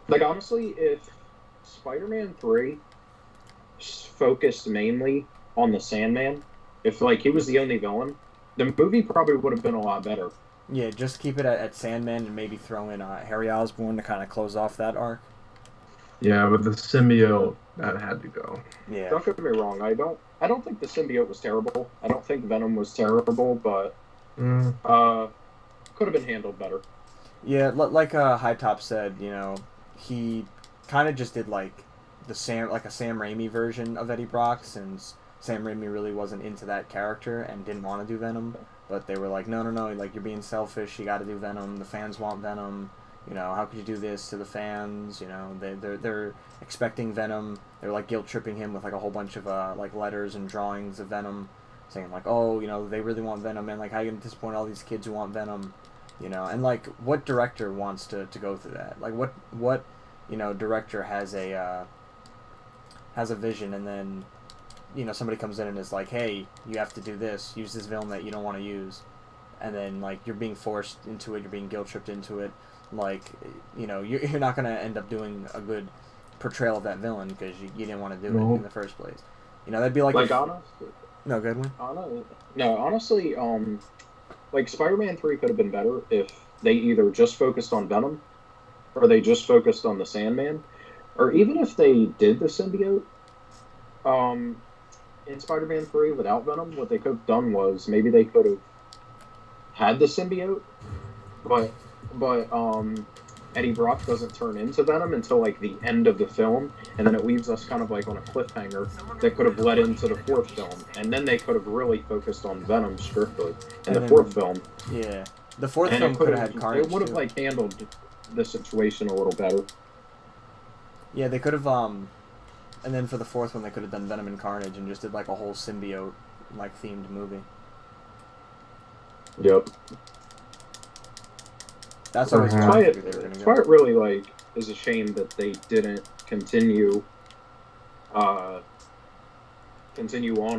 Like honestly, if Spider-Man 3 focused mainly on the Sandman, if like he was the only villain, the movie probably would have been a lot better. Yeah, just keep it at Sandman and maybe throw in Harry Osborn to kind of close off that arc. Yeah, but the symbiote, that had to go. Yeah. Don't get me wrong. I don't think the symbiote was terrible. I don't think Venom was terrible, but could have been handled better. Yeah, like High Top said, he kind of just did like a Sam Raimi version of Eddie Brock, since Sam Raimi really wasn't into that character and didn't want to do Venom. But they were like, no, like, you're being selfish, you got to do Venom, the fans want Venom, how could you do this to the fans, they're expecting Venom, they're like guilt-tripping him with like a whole bunch of like letters and drawings of Venom, saying like, oh, they really want Venom, and like, how are you going to disappoint all these kids who want Venom, and like, what director wants to go through that? Like, what director has a vision, and then somebody comes in and is like, hey, you have to do this, use this villain that you don't want to use, and then like you're being forced into it, you're being guilt tripped into it, like you're not going to end up doing a good portrayal of that villain because you didn't want to do it in the first place. That'd be like honestly, no, good one. Honestly, like Spider-Man 3 could have been better if they either just focused on Venom, or they just focused on the Sandman, or even if they did the symbiote. In Spider-Man 3 without Venom, what they could have done was maybe they could have had the symbiote, but Eddie Brock doesn't turn into Venom until like the end of the film, and then it leaves us kind of like on a cliffhanger that could have led into the fourth film, and then they could have really focused on Venom strictly in the fourth film. Yeah, the fourth film could have had Carnage. It would have like handled the situation a little better. Yeah, they could have and then for the fourth one, they could have done Venom and Carnage and just did like a whole symbiote like themed movie. Yep. That's always why it really like is a shame that they didn't continue on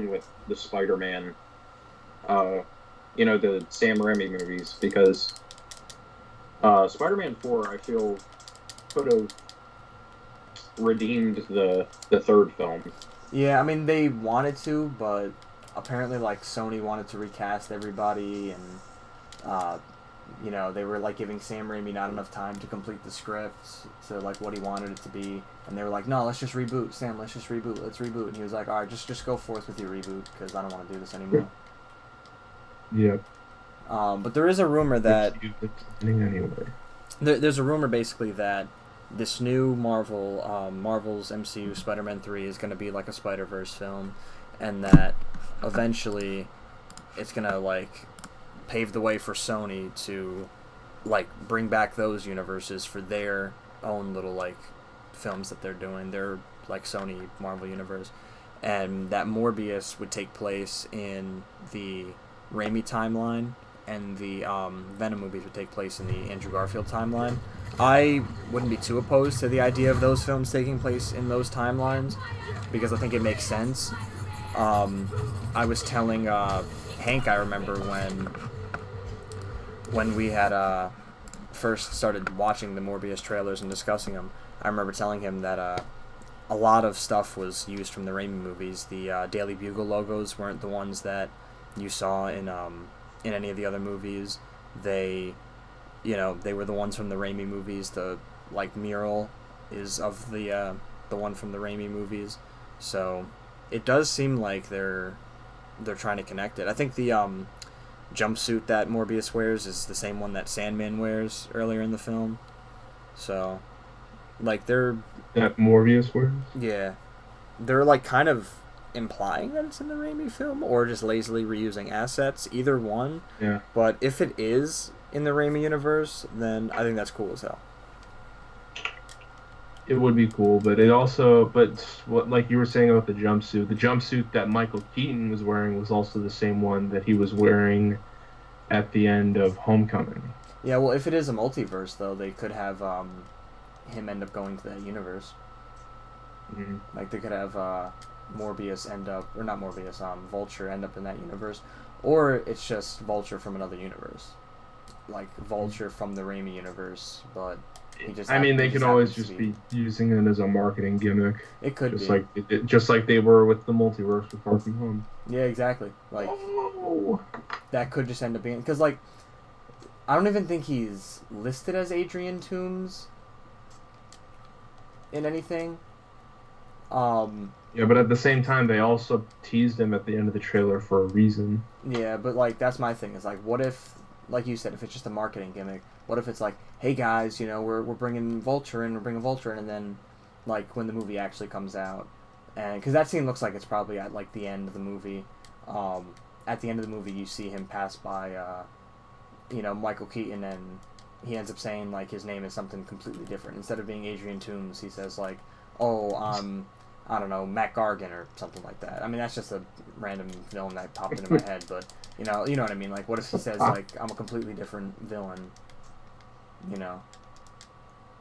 with the Spider-Man, the Sam Raimi movies, because Spider-Man 4 I feel could have redeemed the third film. Yeah, I mean they wanted to, but apparently like Sony wanted to recast everybody, and they were like giving Sam Raimi not enough time to complete the script to like what he wanted it to be, and they were like, no, let's just reboot, Sam, let's reboot, and he was like, all right, just go forth with your reboot because I don't want to do this anymore. Yeah. But there is a rumor that anyway. There's a rumor basically that this new Marvel's MCU Spider-Man 3 is going to be like a Spider-Verse film, and that eventually it's going to like pave the way for Sony to like bring back those universes for their own little like films that they're doing, their like Sony Marvel universe, and that Morbius would take place in the Raimi timeline, and the Venom movies would take place in the Andrew Garfield timeline. I wouldn't be too opposed to the idea of those films taking place in those timelines, because I think it makes sense. I was telling Hank, I remember when we had first started watching the Morbius trailers and discussing them, I remember telling him that a lot of stuff was used from the Raimi movies. The Daily Bugle logos weren't the ones that you saw in any of the other movies. They were the ones from the Raimi movies. The mural is of the one from the Raimi movies. So it does seem like they're trying to connect it. I think the jumpsuit that Morbius wears is the same one that Sandman wears earlier in the film. So they're... That Morbius wears? Yeah. They're kind of implying that it's in the Raimi film or just lazily reusing assets. Either one. Yeah. But if it is in the Raimi universe, then I think that's cool as hell. It would be cool, but what, like you were saying about the jumpsuit that Michael Keaton was wearing was also the same one that he was wearing at the end of Homecoming. Yeah, well, if it is a multiverse, though, they could have him end up going to that universe. Mm-hmm. They could have Morbius end up, or not Morbius, Vulture end up in that universe, or it's just Vulture from another universe, Vulture from the Raimi universe, but. They could always just be using it as a marketing gimmick. It could be. Just like they were with the multiverse with Far From Home. Yeah, exactly. That could just end up being... Because, I don't even think he's listed as Adrian Toomes in anything. Yeah, but at the same time, they also teased him at the end of the trailer for a reason. Yeah, but, that's my thing. Is, what if... Like you said, if it's just a marketing gimmick, what if it's hey guys, we're bringing Vulture in, and then, when the movie actually comes out, and because that scene looks like it's probably at the end of the movie. At the end of the movie, you see him pass by, Michael Keaton, and he ends up saying his name is something completely different. Instead of being Adrian Toomes, he says I don't know, Matt Gargan or something like that. I mean, that's just a random villain that popped into my head, but, you know what I mean? What if he says, I'm a completely different villain,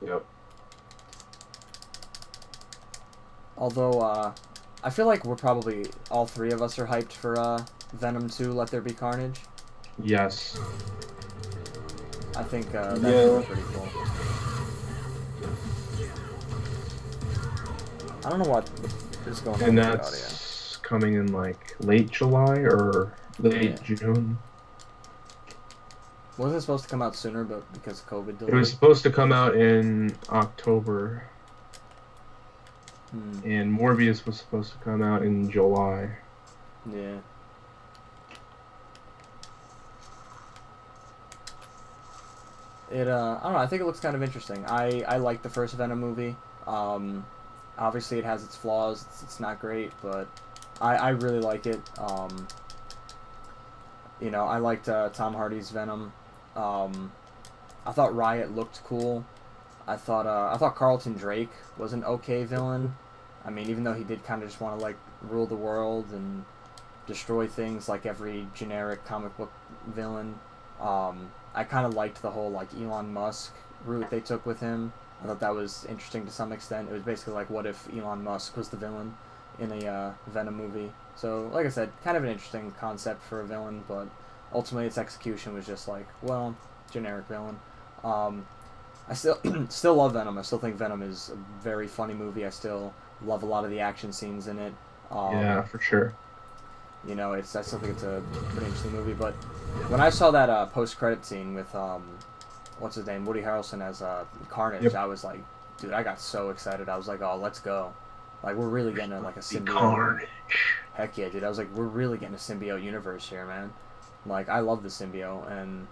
Yep. Although, I feel like we're probably, all three of us are hyped for, Venom 2, Let There Be Carnage. Yes. I think, that'd be pretty cool. I don't know what is going on. And that's coming in late July or late June. Wasn't it supposed to come out sooner, but because of COVID delayed? It was supposed to come out in October. And Morbius was supposed to come out in July. Yeah. I don't know, I think it looks kind of interesting. I like the first Venom movie. Obviously, it has its flaws. It's not great, but I really like it. I liked Tom Hardy's Venom. I thought Riot looked cool. I thought Carlton Drake was an okay villain. I mean, even though he did kind of just want to rule the world and destroy things like every generic comic book villain. I kind of liked the whole Elon Musk route they took with him. I thought that was interesting to some extent. It was basically what if Elon Musk was the villain in a Venom movie. So, like I said, kind of an interesting concept for a villain, but ultimately its execution was just generic villain. I still love Venom. I still think Venom is a very funny movie. I still love a lot of the action scenes in it. Yeah, for sure. I still think it's a pretty interesting movie. But when I saw that post-credit scene with what's his name, Woody Harrelson as Carnage, yep. I was like, dude, I got so excited. I was like, oh, let's go. We're really getting a symbiote. Carnage. Heck yeah, dude. I was like, we're really getting a symbiote universe here, man. I love the symbiote, and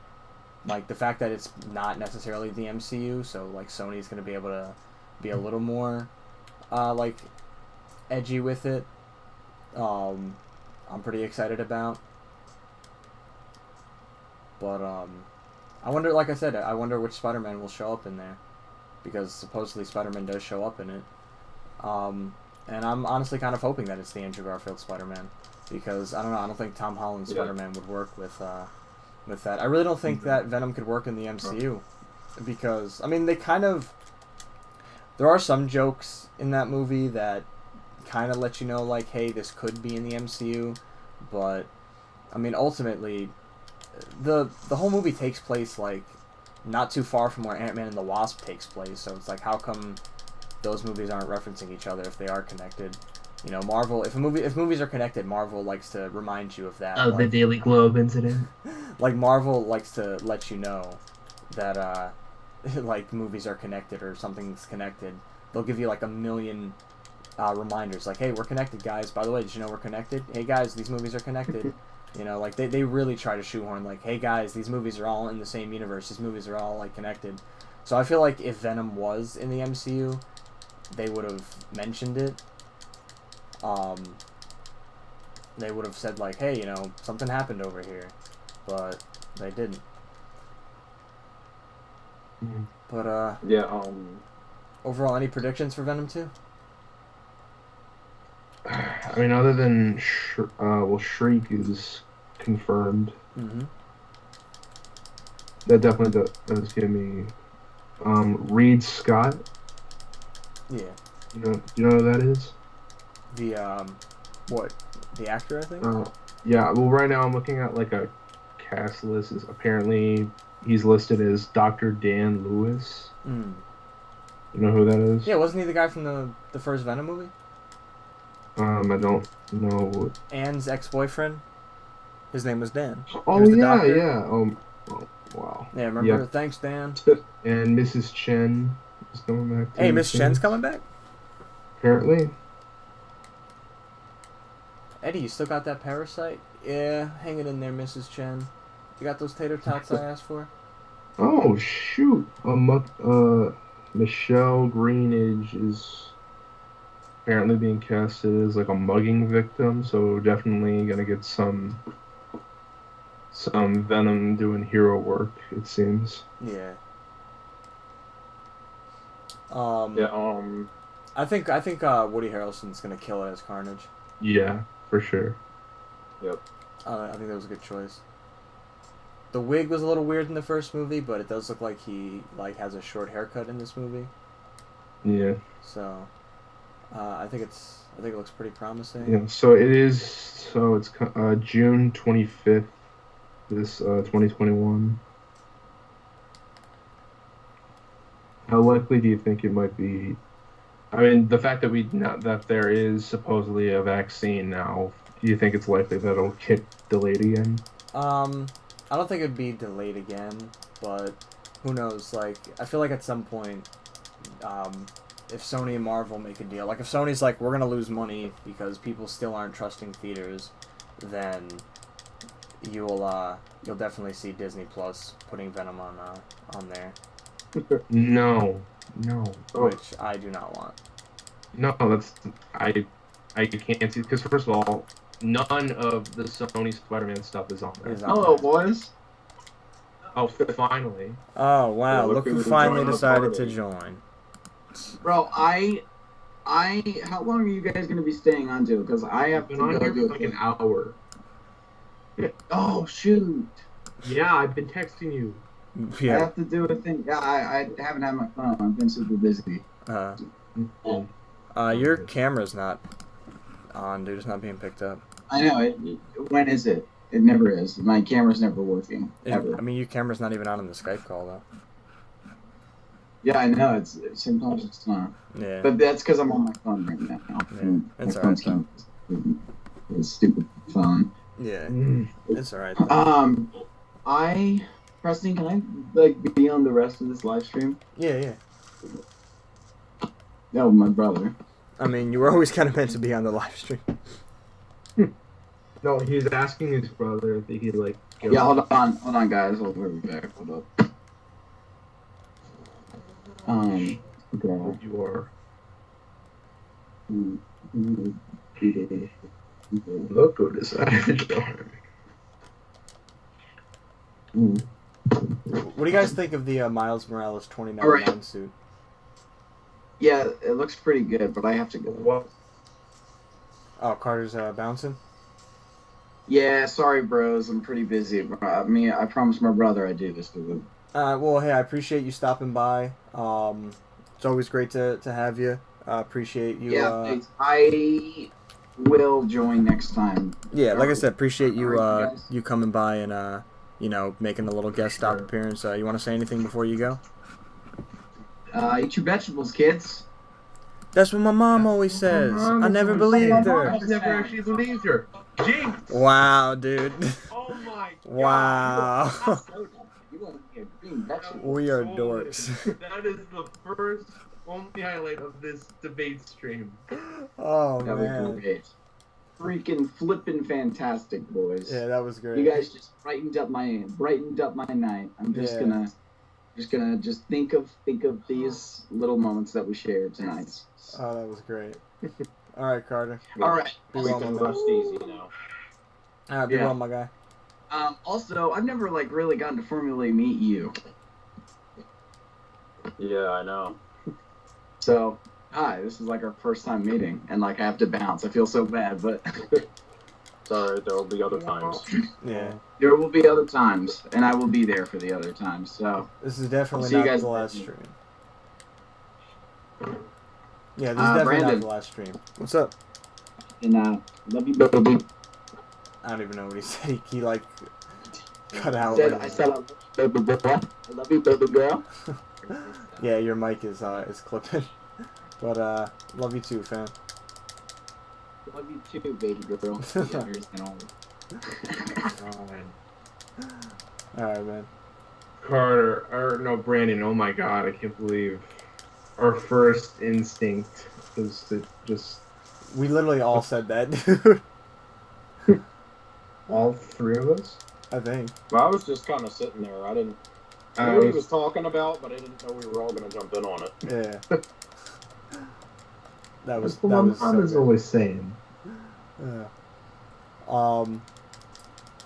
the fact that it's not necessarily the MCU, so Sony's gonna be able to be a little more edgy with it. I'm pretty excited about. But I wonder, like I said, I wonder which Spider-Man will show up in there, because supposedly Spider-Man does show up in it. And I'm honestly kind of hoping that it's the Andrew Garfield Spider-Man, because I don't know, I don't think Tom Holland's Spider-Man would work with that. I really don't think that Venom could work in the MCU, because I mean there are some jokes in that movie that kind of let you know hey, this could be in the MCU, but I mean ultimately the whole movie takes place not too far from where Ant-Man and the Wasp takes place, so it's how come those movies aren't referencing each other if they are connected. You know, Marvel. If movies are connected, Marvel likes to remind you of that. Of the Daily Globe incident. Like Marvel likes to let you know that like movies are connected or something's connected. They'll give you like a million reminders, like, hey, we're connected, guys. By the way, did you know we're connected? Hey, guys, these movies are connected. You know, like they really try to shoehorn, like, hey, guys, these movies are all in the same universe. These movies are all like connected. So I feel like if Venom was in the MCU, they would have mentioned it. They would have said like, hey, you know, something happened over here, but they didn't. But yeah. Overall, any predictions for Venom 2? I mean, other than Shriek is confirmed. Mm-hmm. That definitely does give me. Reed Scott. Yeah. You know who that is? The what? The actor, I think. Yeah. Well, right now I'm looking at like a cast list. Apparently he's listed as Dr. Dan Lewis. Mm. You know who that is? Yeah, wasn't he the guy from the first Venom movie? I don't know. Anne's ex-boyfriend. His name was Dan. Oh yeah, yeah. Oh, wow. Yeah, remember? Yep. Thanks, Dan. And Mrs. Chen is coming back. Hey, Miss Chen's coming back? Apparently. Eddie, you still got that parasite? Yeah, hang it in there, Mrs. Chen. You got those tater tots I asked for? Oh, shoot. Michelle Greenidge is apparently being casted as like a mugging victim, so definitely gonna get some Venom doing hero work, it seems. Yeah. I think Woody Harrelson's gonna kill it as Carnage. Yeah, for sure. Yep. I think that was a good choice. The wig was a little weird in the first movie, but it does look like he has a short haircut in this movie. Yeah. So, I think it looks pretty promising. Yeah. So it's June 25th, this 2021. How likely do you think it might be? I mean, the fact that there is supposedly a vaccine now, do you think it's likely that it'll get delayed again? I don't think it'd be delayed again, but who knows? Like, I feel like at some point, if Sony and Marvel make a deal, like if Sony's like, we're gonna lose money because people still aren't trusting theaters, then you'll definitely see Disney Plus putting Venom on there. No. Which I do not want. No, I can't see, because first of all, none of the Sony Spider-Man stuff is on there. It was? Oh, finally. Oh, wow. Look who finally decided to join. Bro, how long are you guys going to be staying on to? Because I have been on here for like an hour. Oh, shoot. Yeah, I've been texting you. Yeah. I have to do a thing. Yeah, I haven't had my phone. I've been super busy. Your camera's not on, dude. It's not being picked up. I know. When is it? It never is. My camera's never working. Ever. I mean, your camera's not even on in the Skype call, though. Yeah, I know. Sometimes it's not. Yeah. But that's because I'm on my phone right now. Yeah. It's alright. It's stupid phone. Yeah. It's alright. Preston, can I be on the rest of this live stream? Yeah. No, my brother. I mean, you were always kind of meant to be on the live stream. No, he was asking his brother if he could Yeah, hold on, guys. We'll be back. Hold up. Okay. You are. Look who decided to join. What do you guys think of the Miles Morales 2099 suit? Yeah, it looks pretty good, but I have to go. What? Oh, Carter's bouncing? Yeah, sorry, bros. I'm pretty busy. I promised my brother I'd do this to him. Well, hey, I appreciate you stopping by. It's always great to have you. Appreciate you. Yeah, thanks. I will join next time. Yeah, like I said, appreciate you you coming by and making a little guest stop appearance. You want to say anything before you go? Eat your vegetables, kids. That's what my mom always says. I never believed her. I never actually believed her. Jinx! Wow, dude. Oh my god. Wow. We are Oh, dorks. That is the first only highlight of this debate stream. Oh, that man. was great. Freaking flippin' fantastic, boys. Yeah, that was great. You guys just brightened up my night. I'm just gonna think of these little moments that we shared tonight. Oh, that was great. All right, Carter. All right. Be well, my Rest easy now. All right, be well, my guy. Also, I've never really gotten to formally meet you. Yeah, I know. So, hi, this is our first time meeting, and I have to bounce. I feel so bad, but It's alright, there will be other times. Yeah. there will be other times, and I will be there for the other times. So This is definitely see you not guys the last later. stream. Yeah, this is definitely Brandon. not the last stream. What's up? And love you, baby. I don't even know what he said. He cut out. I said I love you, baby girl. Yeah, your mic is clipping. But love you too, fam. Love you too, baby girl. Alright, man. Brandon, oh my god, I can't believe our first instinct was to just... We literally all said that, dude. All three of us? I think. Well, I was just kind of sitting there. I didn't know what he was talking about, but I didn't know we were all going to jump in on it. Yeah. That was what my mom is so always saying. good.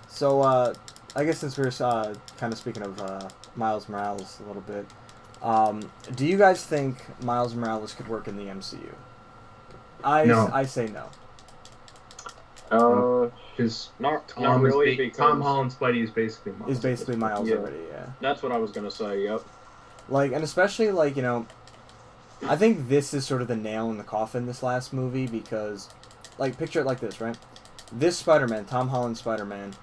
So, I guess since we're kind of speaking of Miles Morales a little bit, do you guys think Miles Morales could work in the MCU? No. I say no. Because Not really, because Tom Holland's Spidey is basically Miles. Is basically Miles already, yeah. That's what I was going to say, yep. And especially, I think this is sort of the nail in the coffin, this last movie, because, picture it like this, right? This Spider-Man, Tom Holland's Spider-Man,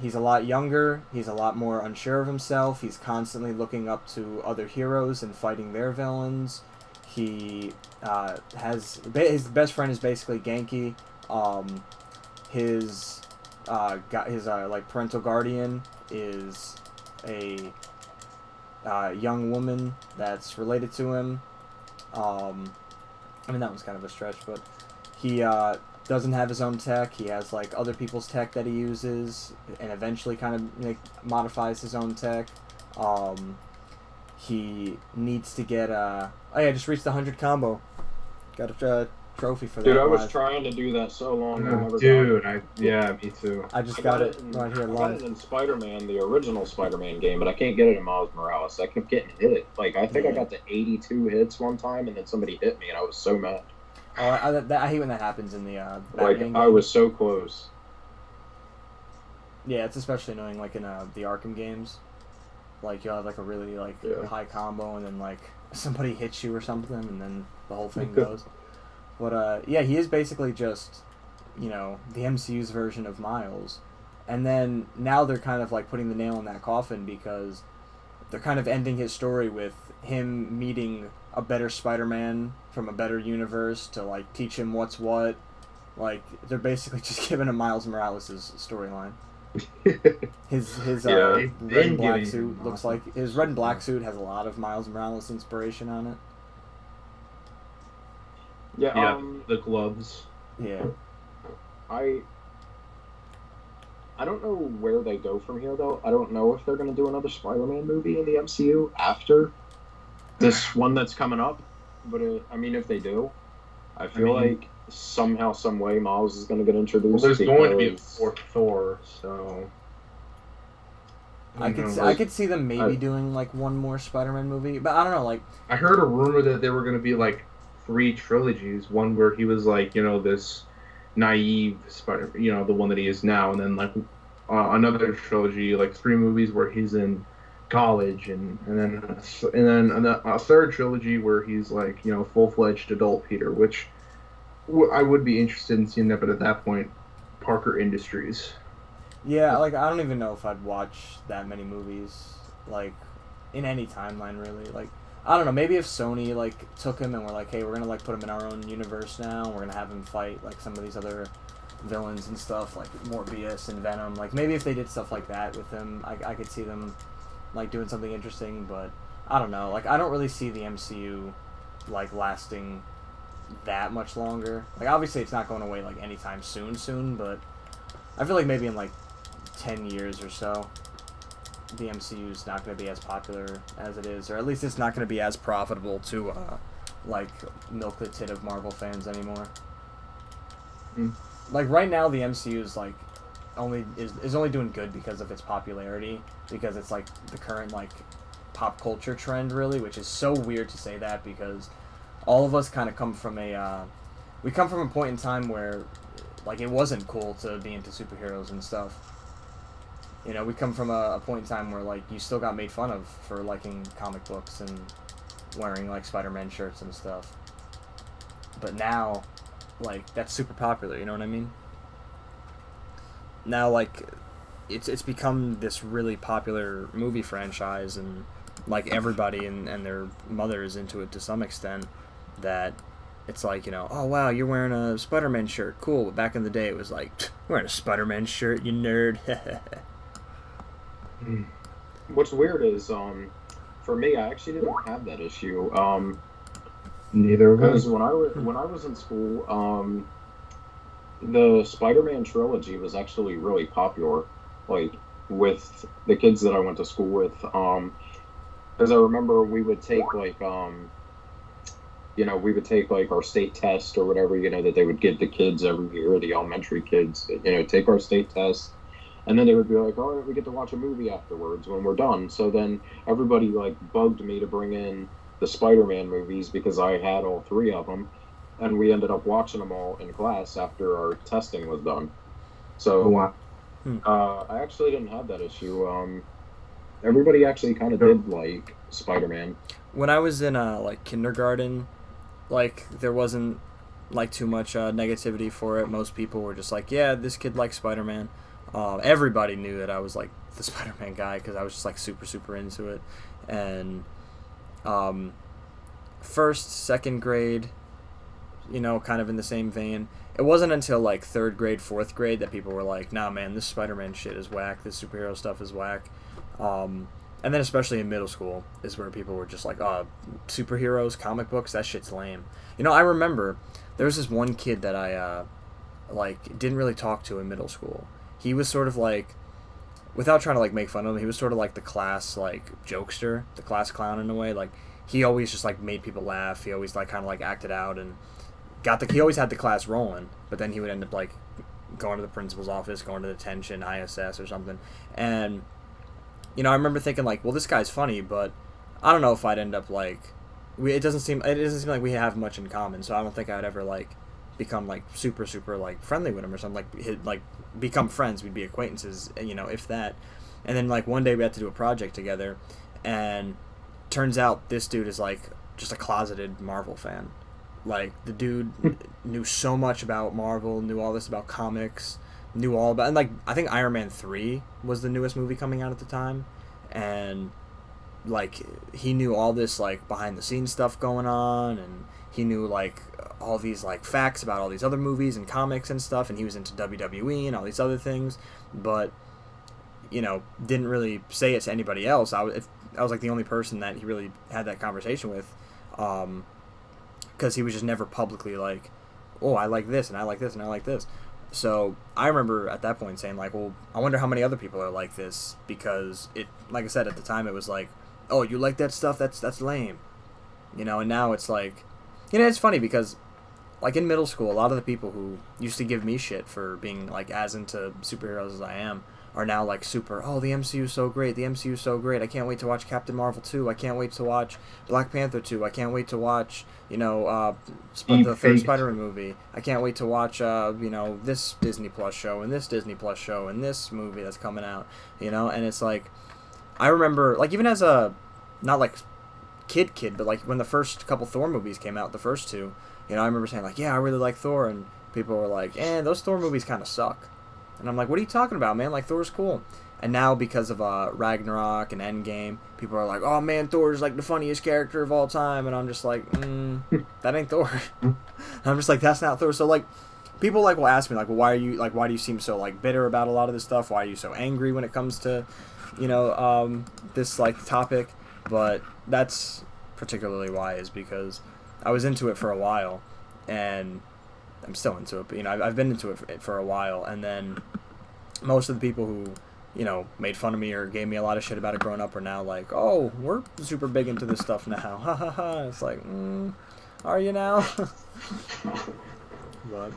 he's a lot younger, he's a lot more unsure of himself, he's constantly looking up to other heroes and fighting their villains. He his best friend is basically Genki. His parental guardian is a young woman that's related to him. I mean, that was kind of a stretch, but he doesn't have his own tech. He has other people's tech that he uses, and eventually kind of modifies his own tech. He needs to get oh yeah, I just reached the 100 combo. Got a trophy for that. Dude, I was trying to do that so long. Yeah, me too. I just got it right here I got live. it in Spider-Man, the original Spider-Man game, but I can't get it in Miles Morales. I kept getting hit. I think I got to 82 hits one time, and then somebody hit me, and I was so mad. Oh, I hate when that happens in the Batman game. I was so close. Yeah, it's especially annoying in the Arkham games. You'll have a really high combo, and then somebody hits you or something, and then the whole thing goes. But yeah, he is basically just the MCU's version of Miles. And then now they're kind of putting the nail in that coffin, because they're kind of ending his story with him meeting a better Spider-Man from a better universe to teach him what's what. They're basically just giving him Miles Morales' storyline. His red and black suit looks his red and black suit has a lot of Miles Morales inspiration on it. Yeah, the gloves. Yeah. I don't know where they go from here, though. I don't know if they're going to do another Spider-Man movie in the MCU after this one that's coming up. But, if they do, I feel like somehow, some way, Miles is going to get introduced. Well, there's going to be a fourth Thor, so... I could see them maybe doing, one more Spider-Man movie, but I don't know, I heard a rumor that there were going to be, 3 trilogies. One where he was, this naive Spider, the one that he is now, and then, another trilogy, 3 movies where he's in college, and then a third trilogy where he's full-fledged adult Peter, which I would be interested in seeing that, but at that point, Parker Industries. Yeah, I don't even know if I'd watch that many movies, in any timeline, really. I don't know. Maybe if Sony like took him and were like, hey, we're gonna like put him in our own universe now. We're gonna have him fight like some of these other villains and stuff, like Morbius and Venom. Like maybe if they did stuff like that with him, I could see them like doing something interesting. But I don't know. Like I don't really see the MCU like lasting that much longer. Like obviously it's not going away like anytime soon, but I feel like maybe in like 10 years or so, the MCU is not going to be as popular as it is, or at least it's not going to be as profitable to like milk the tit of Marvel fans anymore. Like right now the MCU is like only doing good because of its popularity, because it's like the current like pop culture trend really, which is so weird to say that because all of us kind of come from a point in time where like it wasn't cool to be into superheroes and stuff. You know, we come from a point in time where, like, you still got made fun of for liking comic books and wearing, like, Spider-Man shirts and stuff. But now, like, that's super popular, you know what I mean? Now, like, it's become this really popular movie franchise, and, like, everybody and their mother is into it to some extent, that it's like, you know, oh, wow, you're wearing a Spider-Man shirt, cool. But back in the day, it was like, wearing a Spider-Man shirt, you nerd. What's weird is, for me, I actually didn't have that issue. Neither of us. Because when I was in school, the Spider-Man trilogy was actually really popular, like with the kids that I went to school with. Because I remember we would take like our state test or whatever, you know, that they would give the kids every year, the elementary kids, you know, take our state test. And then they would be like, all right, we get to watch a movie afterwards when we're done. So then everybody, like, bugged me to bring in the Spider-Man movies because I had all three of them. And we ended up watching them all in class after our testing was done. So I actually didn't have that issue. Everybody actually kind of did like Spider-Man. When I was in, like, kindergarten, like, there wasn't, like, too much negativity for it. Most people were just like, yeah, this kid likes Spider-Man. Everybody knew that I was like the Spider-Man guy because I was just like super into it. And first, second grade, you know, kind of in the same vein. It wasn't until like third grade, fourth grade that people were like, nah, man, this Spider-Man shit is whack. This superhero stuff is whack. And then especially in middle school is where people were just like, superheroes, comic books, that shit's lame. You know, I remember there was this one kid that I like didn't really talk to in middle school. He was sort of like, without trying to like make fun of him, he was sort of like the class like jokester, the class clown in a way. Like he always just like made people laugh. He always like kind of like acted out and he always had the class rolling. But then he would end up like going to the principal's office, going to detention, ISS or something. And you know, I remember thinking like, well, this guy's funny, but I don't know if I'd end up like, it doesn't seem like we have much in common. So I don't think I'd ever like become like super like friendly with him or something, like become friends. We'd be acquaintances, you know, if that. And then like one day we had to do a project together, and turns out this dude is like just a closeted Marvel fan. Like the dude knew so much about Marvel, knew all this about comics, knew all about, and like I think Iron Man 3 was the newest movie coming out at the time, and like he knew all this like behind the scenes stuff going on, and he knew like all these like facts about all these other movies and comics and stuff, and he was into WWE and all these other things, but you know, didn't really say it to anybody else. I was like the only person that he really had that conversation with, because he was just never publicly like, oh, I like this and I like this and I like this. So I remember at that point saying like, well, I wonder how many other people are like this, because it, like I said, at the time it was like, oh, you like that stuff? That's lame, you know. And now it's like, you know, it's funny because like in middle school, a lot of the people who used to give me shit for being like as into superheroes as I am are now like super, oh, the MCU's so great, the MCU's so great, I can't wait to watch Captain Marvel 2, I can't wait to watch Black Panther 2, I can't wait to watch, you know, the third Spider-Man movie, I can't wait to watch, you know, this Disney Plus show, and this Disney Plus show, and this movie that's coming out, you know. And it's like, I remember, like, even as a, not like kid, but like when the first couple Thor movies came out, the first two, you know, I remember saying like, yeah, I really like Thor, and people were like, those Thor movies kind of suck. And I'm like, what are you talking about, man? Like, Thor's cool. And now because of Ragnarok and Endgame, people are like, oh man, Thor's like the funniest character of all time, and I'm just like, that ain't Thor. I'm just like, that's not Thor. So like, people like will ask me like, well, why do you seem so like bitter about a lot of this stuff? Why are you so angry when it comes to, this like topic? But that's particularly why, is because I was into it for a while, and I'm still into it. But I've been into it for a while, and then most of the people who made fun of me or gave me a lot of shit about it growing up are now like, oh, we're super big into this stuff now. Ha ha ha. It's like, are you now? But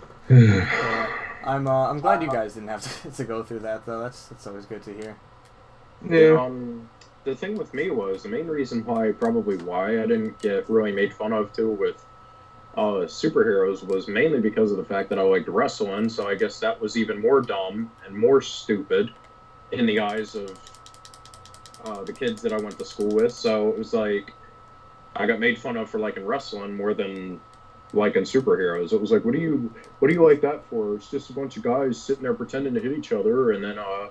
I'm glad you guys didn't have to go through that though. That's always good to hear. Yeah. The thing with me was the main reason why I didn't get really made fun of too with superheroes was mainly because of the fact that I liked wrestling. So I guess that was even more dumb and more stupid in the eyes of the kids that I went to school with. So it was like I got made fun of for liking wrestling more than liking superheroes. It was like, what do you like that for? It's just a bunch of guys sitting there pretending to hit each other. And then I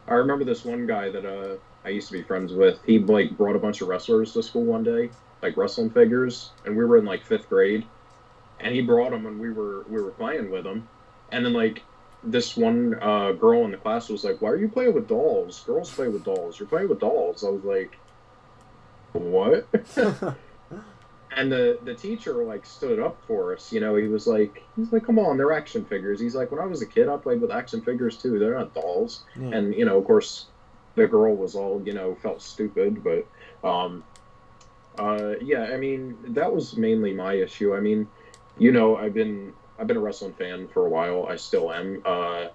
remember this one guy that I used to be friends with. He like brought a bunch of wrestlers to school one day, like wrestling figures, and we were in like 5th grade. And he brought them, and we were playing with them. And then like this one girl in the class was like, why are you playing with dolls? Girls play with dolls. You're playing with dolls. I was like, what? And the teacher like stood up for us. He was like, come on, they're action figures. He's like, when I was a kid, I played with action figures too. They're not dolls. Yeah. And of course, the girl was all felt stupid. But yeah, I mean, that was mainly my issue. I mean, I've been a wrestling fan for a while. I still am. I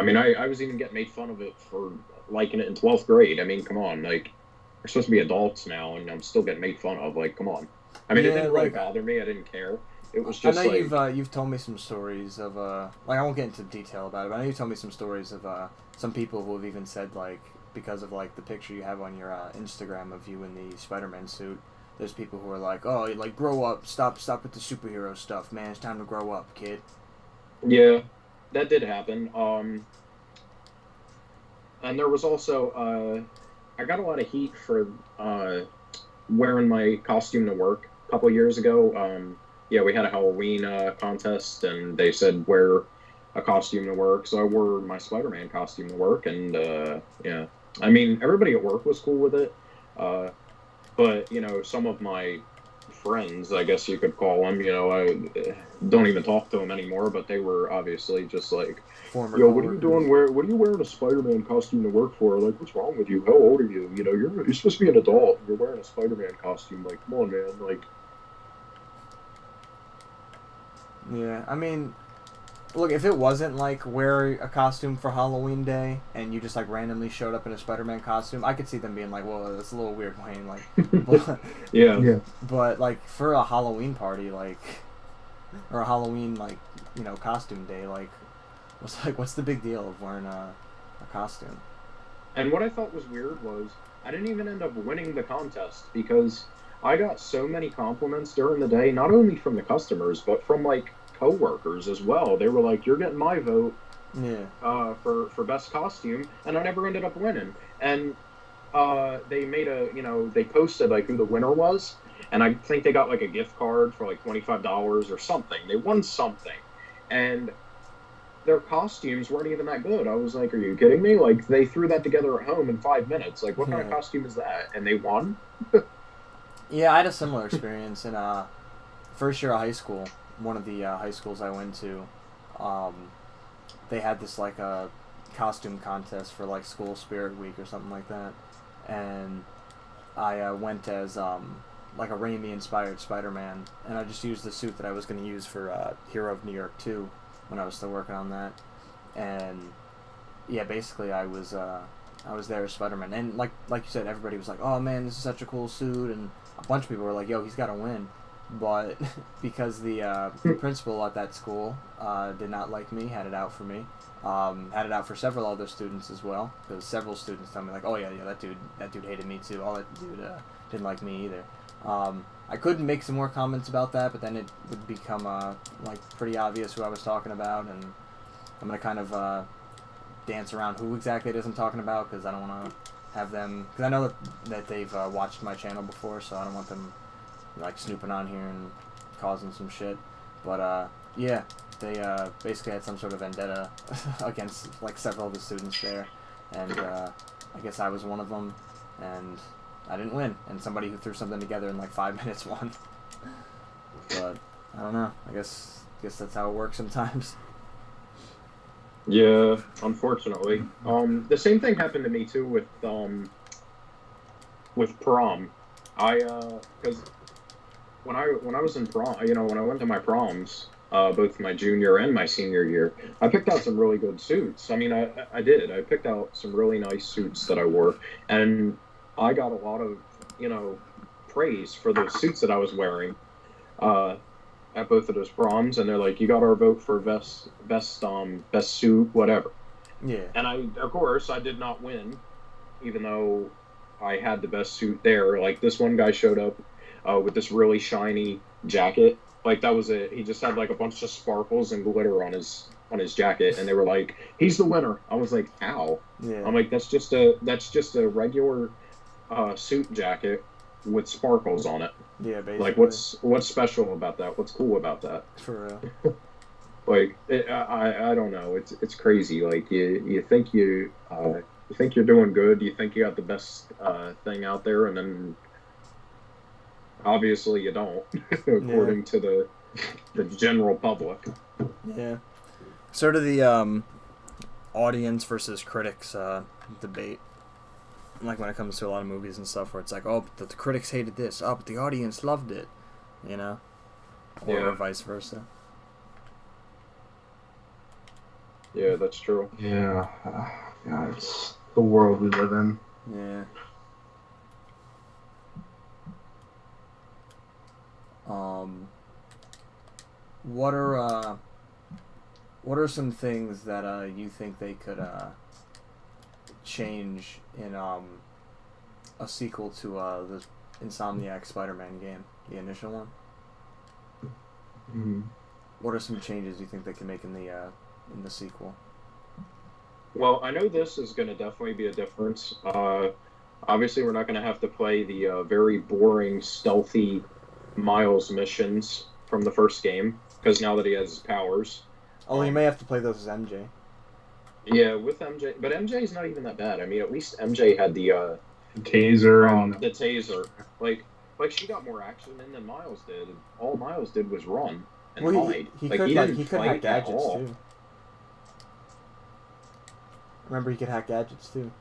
mean, I was even getting made fun of it for liking it in 12th grade. I mean, come on, like, we're supposed to be adults now, and I'm still getting made fun of. Like, come on. I mean, it didn't really bother me. I didn't care. It was just I know you've told me some stories of like, I won't get into detail about it, but I know you told me some stories of some people who have even said like, because of like the picture you have on your Instagram of you in the Spider-Man suit, there's people who are like, oh, like, grow up, stop with the superhero stuff, man. It's time to grow up, kid. Yeah, that did happen. And there was also I got a lot of heat for wearing my costume to work a couple years ago. Yeah, we had a Halloween contest, and they said wear a costume to work. So I wore my Spider-Man costume to work, and yeah. I mean, everybody at work was cool with it. But, some of my friends, I guess you could call them, I don't even talk to them anymore, but they were obviously just like, yo, what are you doing? What are you wearing a Spider-Man costume to work for? Like, what's wrong with you? How old are you? You're supposed to be an adult. You're wearing a Spider-Man costume. Like, come on, man. Like, yeah, I mean, look, if it wasn't like wear a costume for Halloween Day and you just like randomly showed up in a Spider-Man costume, I could see them being like, well, that's a little weird, Wayne. Like, but, yeah. But like for a Halloween party, like, or a Halloween like costume day, like, what's the big deal of wearing a costume? And what I thought was weird was I didn't even end up winning the contest because I got so many compliments during the day, not only from the customers but from like co-workers as well. They were like, you're getting my vote for best costume, and I never ended up winning. And they made they posted like who the winner was, and I think they got like a gift card for like $25 or something. They won something, and their costumes weren't even that good. I was like, are you kidding me? Like, they threw that together at home in 5 minutes. Like, what kind of costume is that? And they won. Yeah, I had a similar experience in first year of high school. One of the high schools I went to, they had this like a costume contest for like school spirit week or something like that, and I went as like a Raimi inspired Spider-Man, and I just used the suit that I was going to use for Hero of New York 2 when I was still working on that, and yeah, basically I was there as Spider-Man, and like you said, everybody was like, oh man, this is such a cool suit, and a bunch of people were like, yo, he's got to win. But because the principal at that school did not like me, had it out for me, had it out for several other students as well. Because several students tell me like, oh yeah, that dude hated me too. Oh, that dude didn't like me either. I could make some more comments about that, but then it would become like pretty obvious who I was talking about, and I'm gonna kind of dance around who exactly it is I'm talking about, because I don't want to have them... Because I know that they've watched my channel before, so I don't want them, like, snooping on here and causing some shit. But, yeah, they basically had some sort of vendetta against, like, several of the students there. And I guess I was one of them, and I didn't win. And somebody who threw something together in, like, 5 minutes won. But, I don't know. I guess that's how it works sometimes. Yeah, unfortunately. The same thing happened to me too with prom. Because when I was in prom, when I went to my proms, both my junior and my senior year, I picked out some really good suits. I mean, I did. I picked out some really nice suits that I wore, and I got a lot of, praise for those suits that I was wearing. At both of those proms, and they're like, "You got our vote for best suit, whatever." Yeah. And of course, I did not win, even though I had the best suit there. Like, this one guy showed up with this really shiny jacket. Like, that was it. He just had like a bunch of sparkles and glitter on his jacket, and they were like, "He's the winner." I was like, "How?" Yeah. I'm like, "That's just a regular suit jacket with sparkles on it." Yeah, basically. Like, what's special about that? What's cool about that? For real. Like, I don't know. It's crazy. Like, you think you think you're doing good. You think you got the best thing out there, and then obviously you don't, according to the general public. Yeah. Sort of the audience versus critics debate. Like, when it comes to a lot of movies and stuff, where it's like, oh, but the critics hated this, oh, but the audience loved it, or vice versa. Yeah, that's true. Yeah, it's the world we live in. Yeah. What are some things that you think they could change in a sequel to the Insomniac Spider-Man game, the initial one? Mm-hmm. What are some changes you think they can make in the sequel? Well, I know this is going to definitely be a difference. Obviously, we're not going to have to play the very boring, stealthy Miles missions from the first game, because now that he has his powers. Oh, you may have to play those as MJ. Yeah, with MJ, but MJ's not even that bad. I mean, at least MJ had the taser and the taser. Like she got more action in than Miles did. All Miles did was run and hide. He could hack gadgets too. Remember, he could hack gadgets too.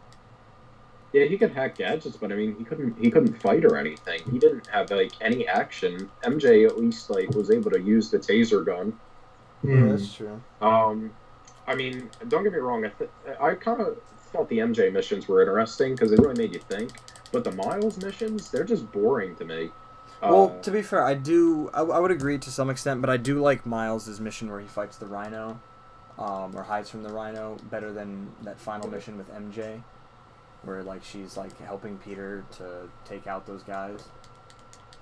Yeah, he could hack gadgets, but I mean, he couldn't fight or anything. He didn't have like any action. MJ at least was able to use the taser gun. Yeah, that's true. I mean, don't get me wrong. I kind of thought the MJ missions were interesting because they really made you think. But the Miles missions, they're just boring to me. Well, to be fair, I would agree to some extent, but I do like Miles' mission where he fights the Rhino, or hides from the Rhino, better than that final mission with MJ, where like she's like helping Peter to take out those guys.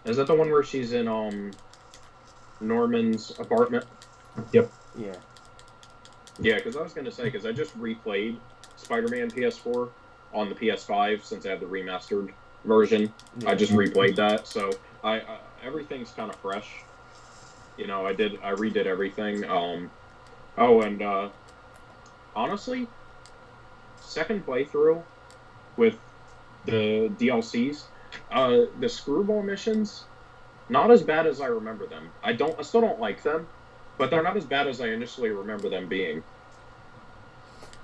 Is that the one where she's in Norman's apartment? Yep. Yeah. Yeah, because I was going to say, because I just replayed Spider-Man PS4 on the PS5 since I have the remastered version. Yeah. I just replayed that, so everything's kind of fresh. I redid everything. And honestly, second playthrough with the DLCs, the screwball missions, not as bad as I remember them. I still don't like them. But they're not as bad as I initially remember them being.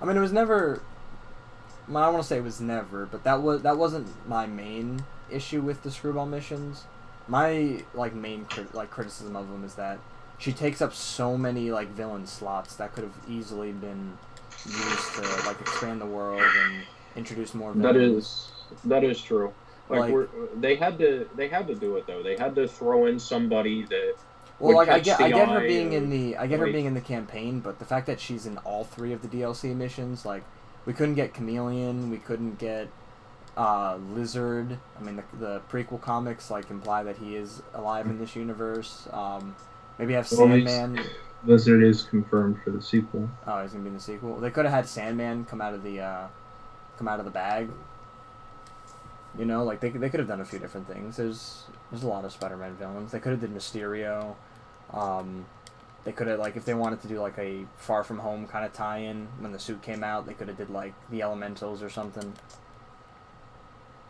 I mean, it was never... I don't want to say it was never, but that wasn't my main issue with the screwball missions. My main criticism of them is that she takes up so many villain slots that could have easily been used to expand the world and introduce more villains. That is true. They had to do it though. They had to throw in somebody that. Well, I get her being in the campaign, but the fact that she's in all 3 of the DLC missions, we couldn't get Chameleon, we couldn't get Lizard. I mean, the prequel comics imply that he is alive in this universe. Maybe have Sandman. Lizard is confirmed for the sequel. Oh, he's gonna be in the sequel. They could have had Sandman come out of the bag. You know, like they could have done a few different things. There's a lot of Spider-Man villains. They could have did Mysterio. They could have, like, if they wanted to do like a Far From Home kind of tie-in when the suit came out, they could have did like the Elementals or something.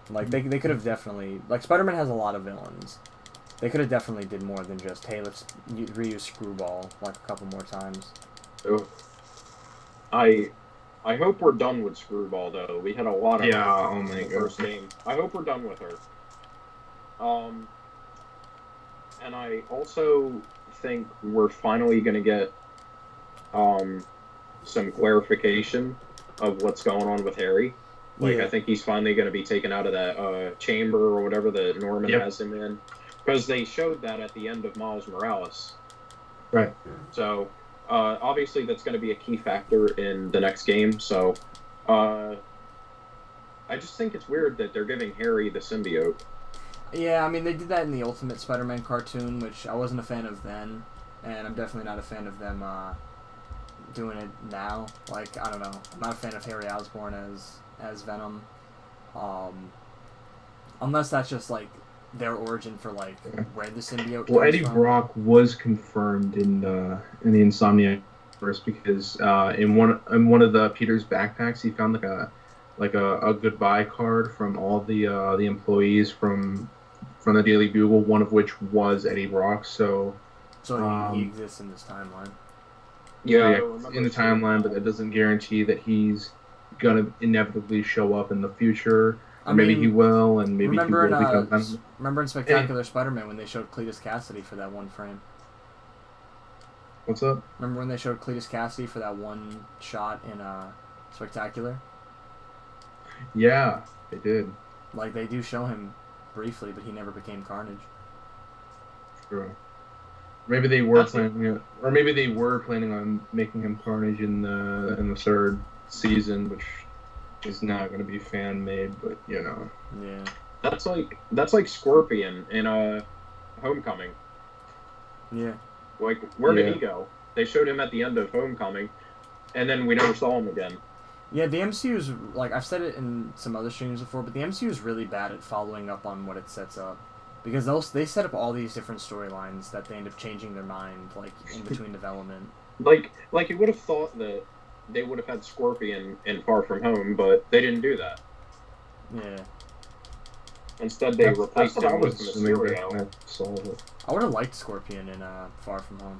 Like they could have definitely, like, Spider-Man has a lot of villains. They could have definitely did more than just, hey, let's reuse Screwball like a couple more times. Oh. I hope we're done with Screwball, though. We had a lot of her in the first game. I hope we're done with her. And I also think we're finally going to get some clarification of what's going on with Harry. Like, yeah. I think he's finally going to be taken out of that chamber or whatever that Norman has him in. Because they showed that at the end of Miles Morales. Right. So... obviously, that's going to be a key factor in the next game, so I just think it's weird that they're giving Harry the symbiote. Yeah, I mean, they did that in the Ultimate Spider-Man cartoon, which I wasn't a fan of then, and I'm definitely not a fan of them doing it now. Like, I don't know, I'm not a fan of Harry Osborn as Venom, unless that's just, like, their origin for, like, where the symbiote comes Eddie from. Brock was confirmed in the Insomniac universe because in one of the Peter's backpacks he found like a goodbye card from all the employees from the Daily Bugle, one of which was Eddie Brock. So he exists in this timeline. Yeah, in the timeline, but that doesn't guarantee that he's gonna inevitably show up in the future. Or maybe he will, and maybe he will become... Remember in Spectacular Spider-Man when they showed Cletus Cassidy for that one frame? What's up? Remember when they showed Cletus Cassidy for that one shot in Spectacular? Yeah, they did. Like, they do show him briefly, but he never became Carnage. True. Maybe they were planning on making him Carnage in the third season, which is not going to be fan made, but you know. Yeah. That's like Scorpion in Homecoming. Yeah. Like, where did he go? They showed him at the end of Homecoming, and then we never saw him again. Yeah, the MCU's, like, I've said it in some other streams before, but the MCU is really bad at following up on what it sets up. Because they set up all these different storylines that they end up changing their mind, like, in between development. Like you would have thought that they would have had Scorpion in Far From Home, but they didn't do that. Yeah. Instead, they replaced him with Mysterio. I would have liked Scorpion in Far From Home.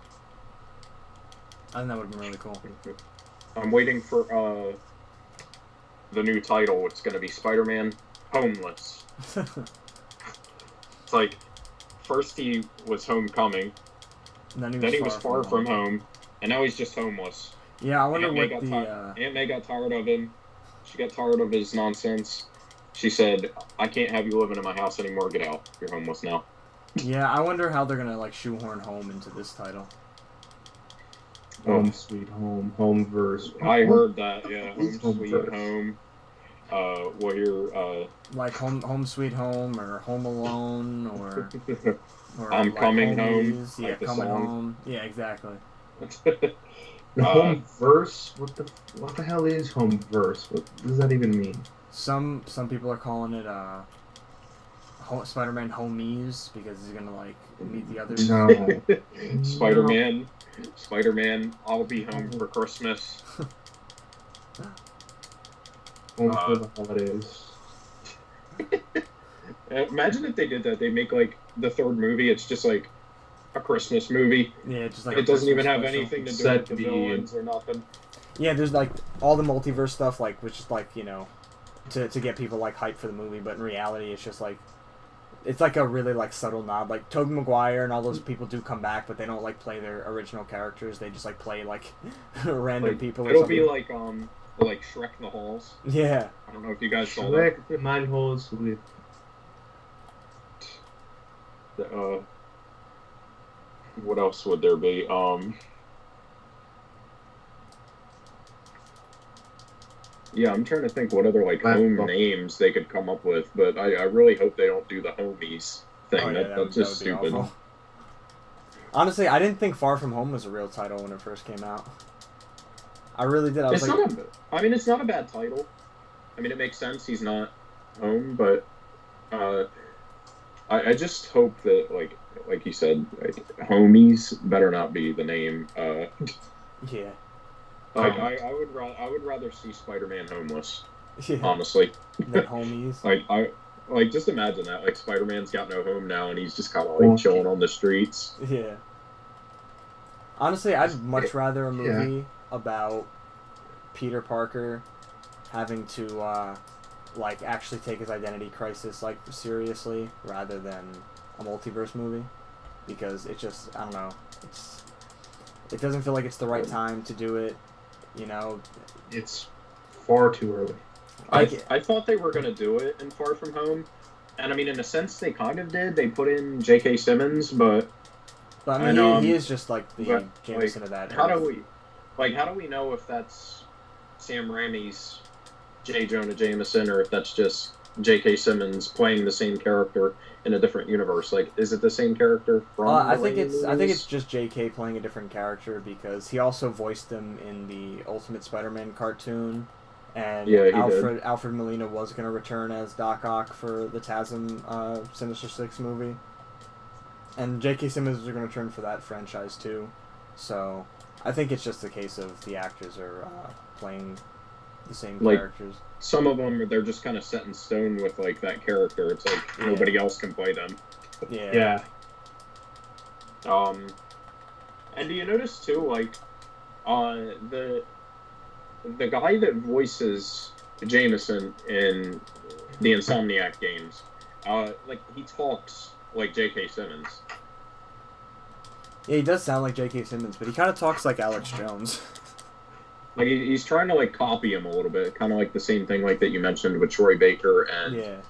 I think that would have been really cool. I'm waiting for the new title. It's going to be Spider-Man Homeless. It's like, first he was Homecoming, then he was Far From Home, and now he's just homeless. Yeah, I wonder Aunt May got tired of him. She got tired of his nonsense. She said, I can't have you living in my house anymore. Get out. You're homeless now. Yeah, I wonder how they're going to, like, shoehorn home into this title. Home Sweet Home. Homeverse. I heard that, yeah. Home Sweet Home. Like Home Sweet Home, or Home Alone, or I'm like Coming Homies. Home. Yeah, Coming Home. Yeah, exactly. The Homeverse? What the hell is Homeverse? What does that even mean? Some people are calling it Spider-Man Homies because he's gonna, like, meet the others. No. Spider-Man, I'll be home for Christmas. Home for the holidays. Imagine if they did that. They make, like, the third movie. It's just like a Christmas movie. Yeah, just like it doesn't even have anything to do with the villains or nothing. Yeah, there's, like, all the multiverse stuff, like, which is, like, you know, to get people, like, hyped for the movie, but in reality it's just like, it's like a really, like, subtle nod. Like, Tobey Maguire and all those people do come back, but they don't, like, play their original characters. They just, like, play, like, random people or something. It'll be like Shrek in the Halls. Yeah. I don't know if you guys saw that. Shrek in my halls with... What else would there be? Yeah, I'm trying to think what other, like, home names they could come up with, but I really hope they don't do the homies thing. Oh, yeah, that's just stupid. Honestly, I didn't think Far From Home was a real title when it first came out. I really did. It's not a bad title. I mean, it makes sense. He's not home, but I just hope that, like you said, Homies better not be the name. Yeah. I would rather see Spider-Man homeless. Yeah. Honestly. Than Homies. Just imagine that. Like, Spider-Man's got no home now, and he's just kind of chilling on the streets. Yeah. Honestly, I'd much rather a movie about Peter Parker having to actually take his identity crisis seriously rather than a multiverse movie, because it just, I don't know, it doesn't feel like it's the right time to do it, you know. It's far too early. I thought they were going to do it in Far From Home, and I mean, in a sense, they kind of did. They put in J.K. Simmons, but I mean, he is just the Jameson of that. How do we know if that's Sam Raimi's J. Jonah Jameson, or if that's just J.K. Simmons playing the same character in a different universe? Like, is it the same character from? I think it's just J.K. playing a different character, because he also voiced him in the Ultimate Spider-Man cartoon, and Alfred Molina was going to return as Doc Ock for the TASM Sinister Six movie, and J.K. Simmons is going to return for that franchise too. So I think it's just a case of the actors are playing the same characters. Some of them, they're just kind of set in stone with that character. It's nobody else can play them. Yeah. And do you notice too, the guy that voices Jameson in the Insomniac games, he talks like J.K. Simmons. Yeah, he does sound like J.K. Simmons, but he kind of talks like Alex Jones. He's trying to copy him a little bit, kind of like the same thing that you mentioned with Troy Baker and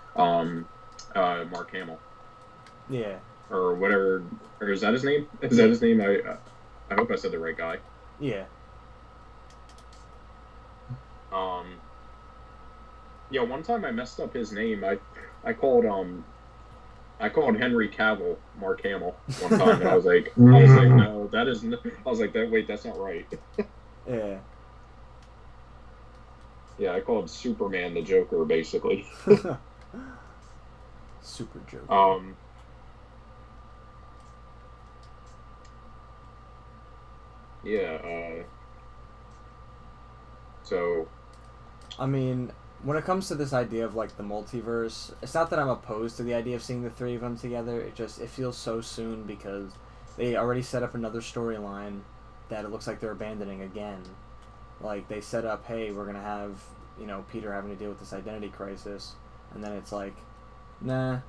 Mark Hamill. Yeah. Or whatever. Or is that his name? Is that his name? I hope I said the right guy. Yeah. One time I messed up his name. I called Henry Cavill Mark Hamill one time, and I was like, no, that isn't. I was like, wait, that's not right. Yeah. Yeah, I called Superman the Joker, basically. Super Joker. Yeah. So. I mean, when it comes to this idea of the multiverse, it's not that I'm opposed to the idea of seeing the three of them together. It feels so soon, because they already set up another storyline that it looks like they're abandoning again. They set up, hey, we're gonna have Peter having to deal with this identity crisis, and then it's nah.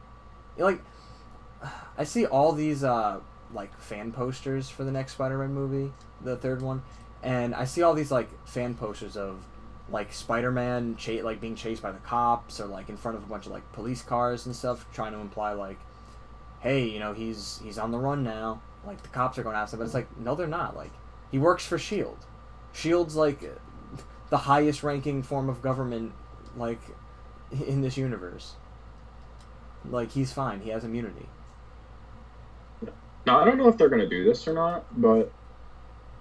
I see all these fan posters for the next Spider-Man movie, the third one, and I see all these fan posters of Spider-Man being chased by the cops, or in front of a bunch of police cars and stuff, trying to imply hey, he's on the run now. The cops are going after him, but it's no, they're not. He works for S.H.I.E.L.D. S.H.I.E.L.D.'s the highest ranking form of government in this universe. He's fine. He has immunity. Now, I don't know if they're going to do this or not, but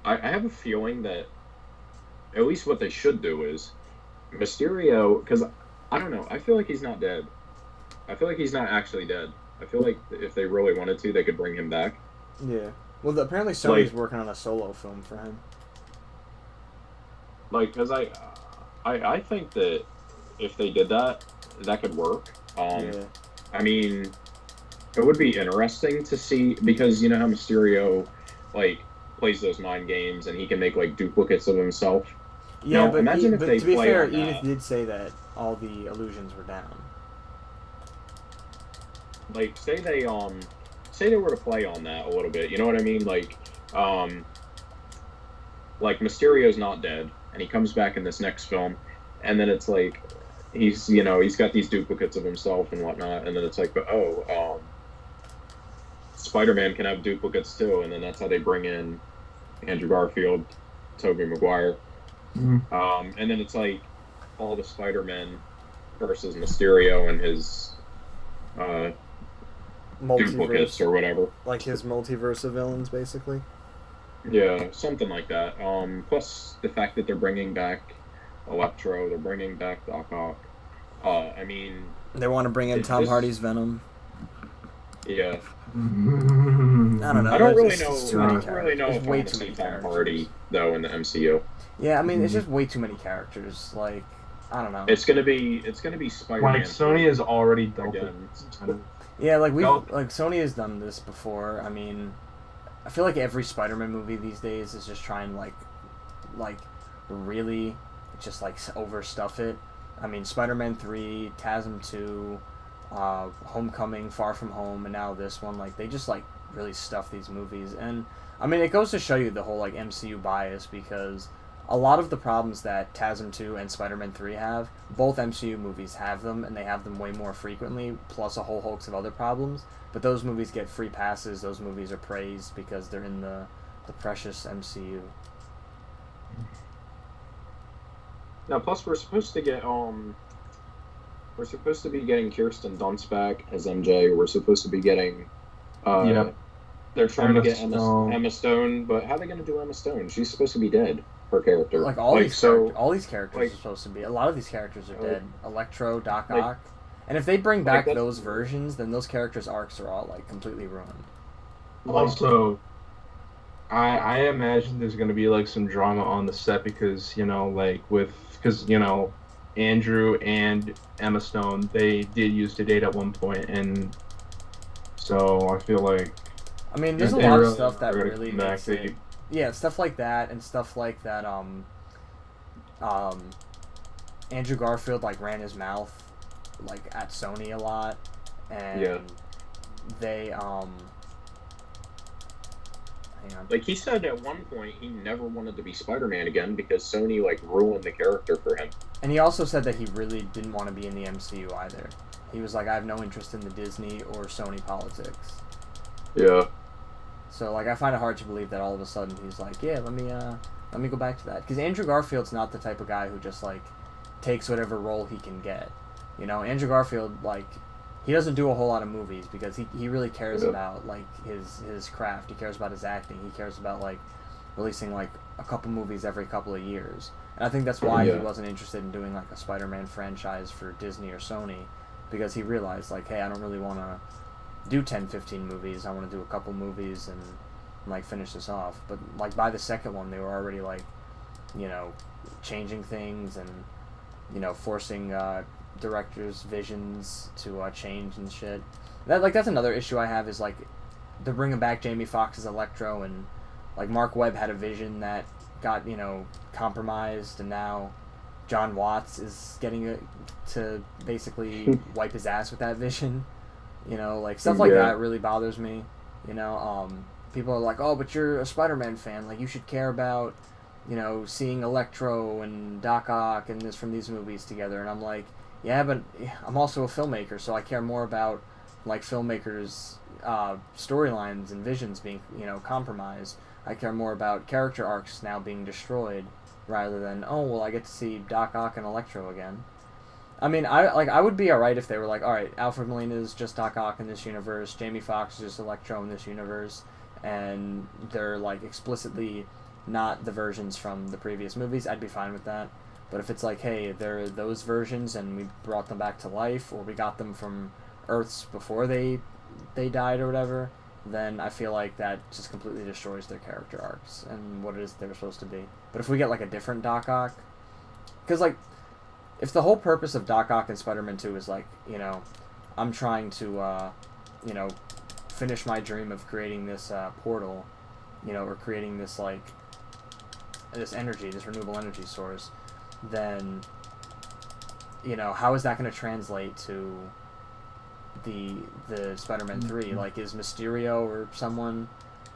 I have a feeling that at least what they should do is Mysterio, because I don't know, I feel like he's not dead. I feel like he's not actually dead. I feel like if they really wanted to, they could bring him back. Yeah. Well, apparently Sony's working on a solo film for him. Because I think that if they did that, that could work. Yeah. I mean, it would be interesting to see, because you know how Mysterio plays those mind games, and he can make duplicates of himself. Yeah, now, but imagine if they to be play fair, on Edith that. did say that all the illusions were down. Say they were to play on that a little bit. You know what I mean? Mysterio's not dead, and he comes back in this next film, and then it's he's got these duplicates of himself and whatnot, and then it's Spider-Man can have duplicates too, and then that's how they bring in Andrew Garfield, Tobey Maguire. Mm-hmm. And then it's all the Spider-Men versus Mysterio and his duplicates or whatever. Like his multiverse of villains, basically. Yeah, something like that. Plus the fact that they're bringing back Electro, they're bringing back Doc Ock. I mean, they want to bring in Tom Hardy's Venom. Yeah. I don't know. I don't really know. I don't really know if I want to see Tom Hardy though in the MCU. Yeah, I mean, it's just way too many characters. Like, I don't know. It's gonna be Spider-Man. Like Sony has already done it. Yeah, like Sony has done this before. I mean, I feel like every Spider-Man movie these days is just trying like really just like overstuff it. I mean, Spider-Man 3, TASM 2, Homecoming, Far From Home, and now this one. Like, they just like really stuff these movies, and I mean, it goes to show you the whole like MCU bias, because a lot of the problems that TASM 2 and Spider-Man 3 have, both MCU movies have them, and they have them way more frequently, plus a whole host of other problems. But those movies get free passes, those movies are praised because they're in the precious MCU. Now, plus we're supposed to get we're supposed to be getting Kirsten Dunst back as MJ. We're supposed to be getting they're trying to get Emma Stone, but how are they going to do Emma Stone? She's supposed to be dead. Her character, like all these characters are supposed to be. A lot of these characters are dead. Electro, Doc Ock, and if they bring back those versions, then those characters' arcs are all like completely ruined. Also, I imagine there's going to be like some drama on the set because Andrew and Emma Stone, they did used to date at one point, and so I feel like there's a lot of stuff that really makes it. Yeah, stuff like that, and stuff like that. Andrew Garfield like ran his mouth like at Sony a lot, and they hang on. Like he said at one point, he never wanted to be Spider-Man again because Sony like ruined the character for him. And he also said that he really didn't want to be in the MCU either. He was like, I have no interest in the Disney or Sony politics. Yeah. So, like, I find it hard to believe that all of a sudden he's like, yeah, let me go back to that. Because Andrew Garfield's not the type of guy who just, like, takes whatever role he can get. You know, Andrew Garfield, like, he doesn't do a whole lot of movies because he really cares about, like, his craft. He cares about his acting. He cares about, like, releasing, like, a couple movies every couple of years. And I think that's why he wasn't interested in doing, like, a Spider-Man franchise for Disney or Sony. Because he realized, like, hey, I don't really want to do 10, 15 movies. I want to do a couple movies and like finish this off. But like by the second one, they were already like, you know, changing things and, you know, forcing directors' visions to change and shit. That's another issue I have is like they're bringing back Jamie Foxx as Electro, and like Mark Webb had a vision that got, you know, compromised, and now John Watts is getting to basically wipe his ass with that vision. You know, like, stuff like that really bothers me. You know, people are like, oh, but you're a Spider-Man fan. Like, you should care about, you know, seeing Electro and Doc Ock and this from these movies together. And I'm like, yeah, but I'm also a filmmaker, so I care more about, like, filmmakers' storylines and visions being, you know, compromised. I care more about character arcs now being destroyed rather than, oh, well, I get to see Doc Ock and Electro again. I mean, I would be alright if they were like, alright, Alfred Molina is just Doc Ock in this universe, Jamie Foxx is just Electro in this universe, and they're, like, explicitly not the versions from the previous movies. I'd be fine with that. But if it's like, hey, they're those versions and we brought them back to life, or we got them from Earths before they died or whatever, then I feel like that just completely destroys their character arcs and what it is they were supposed to be. But if we get, like, a different Doc Ock, because, like, if the whole purpose of Doc Ock and Spider-Man 2 is like, you know, I'm trying to, you know, finish my dream of creating this portal, you know, or creating this, like, this energy, this renewable energy source, then, you know, how is that going to translate to the Spider-Man 3? Like, is Mysterio or someone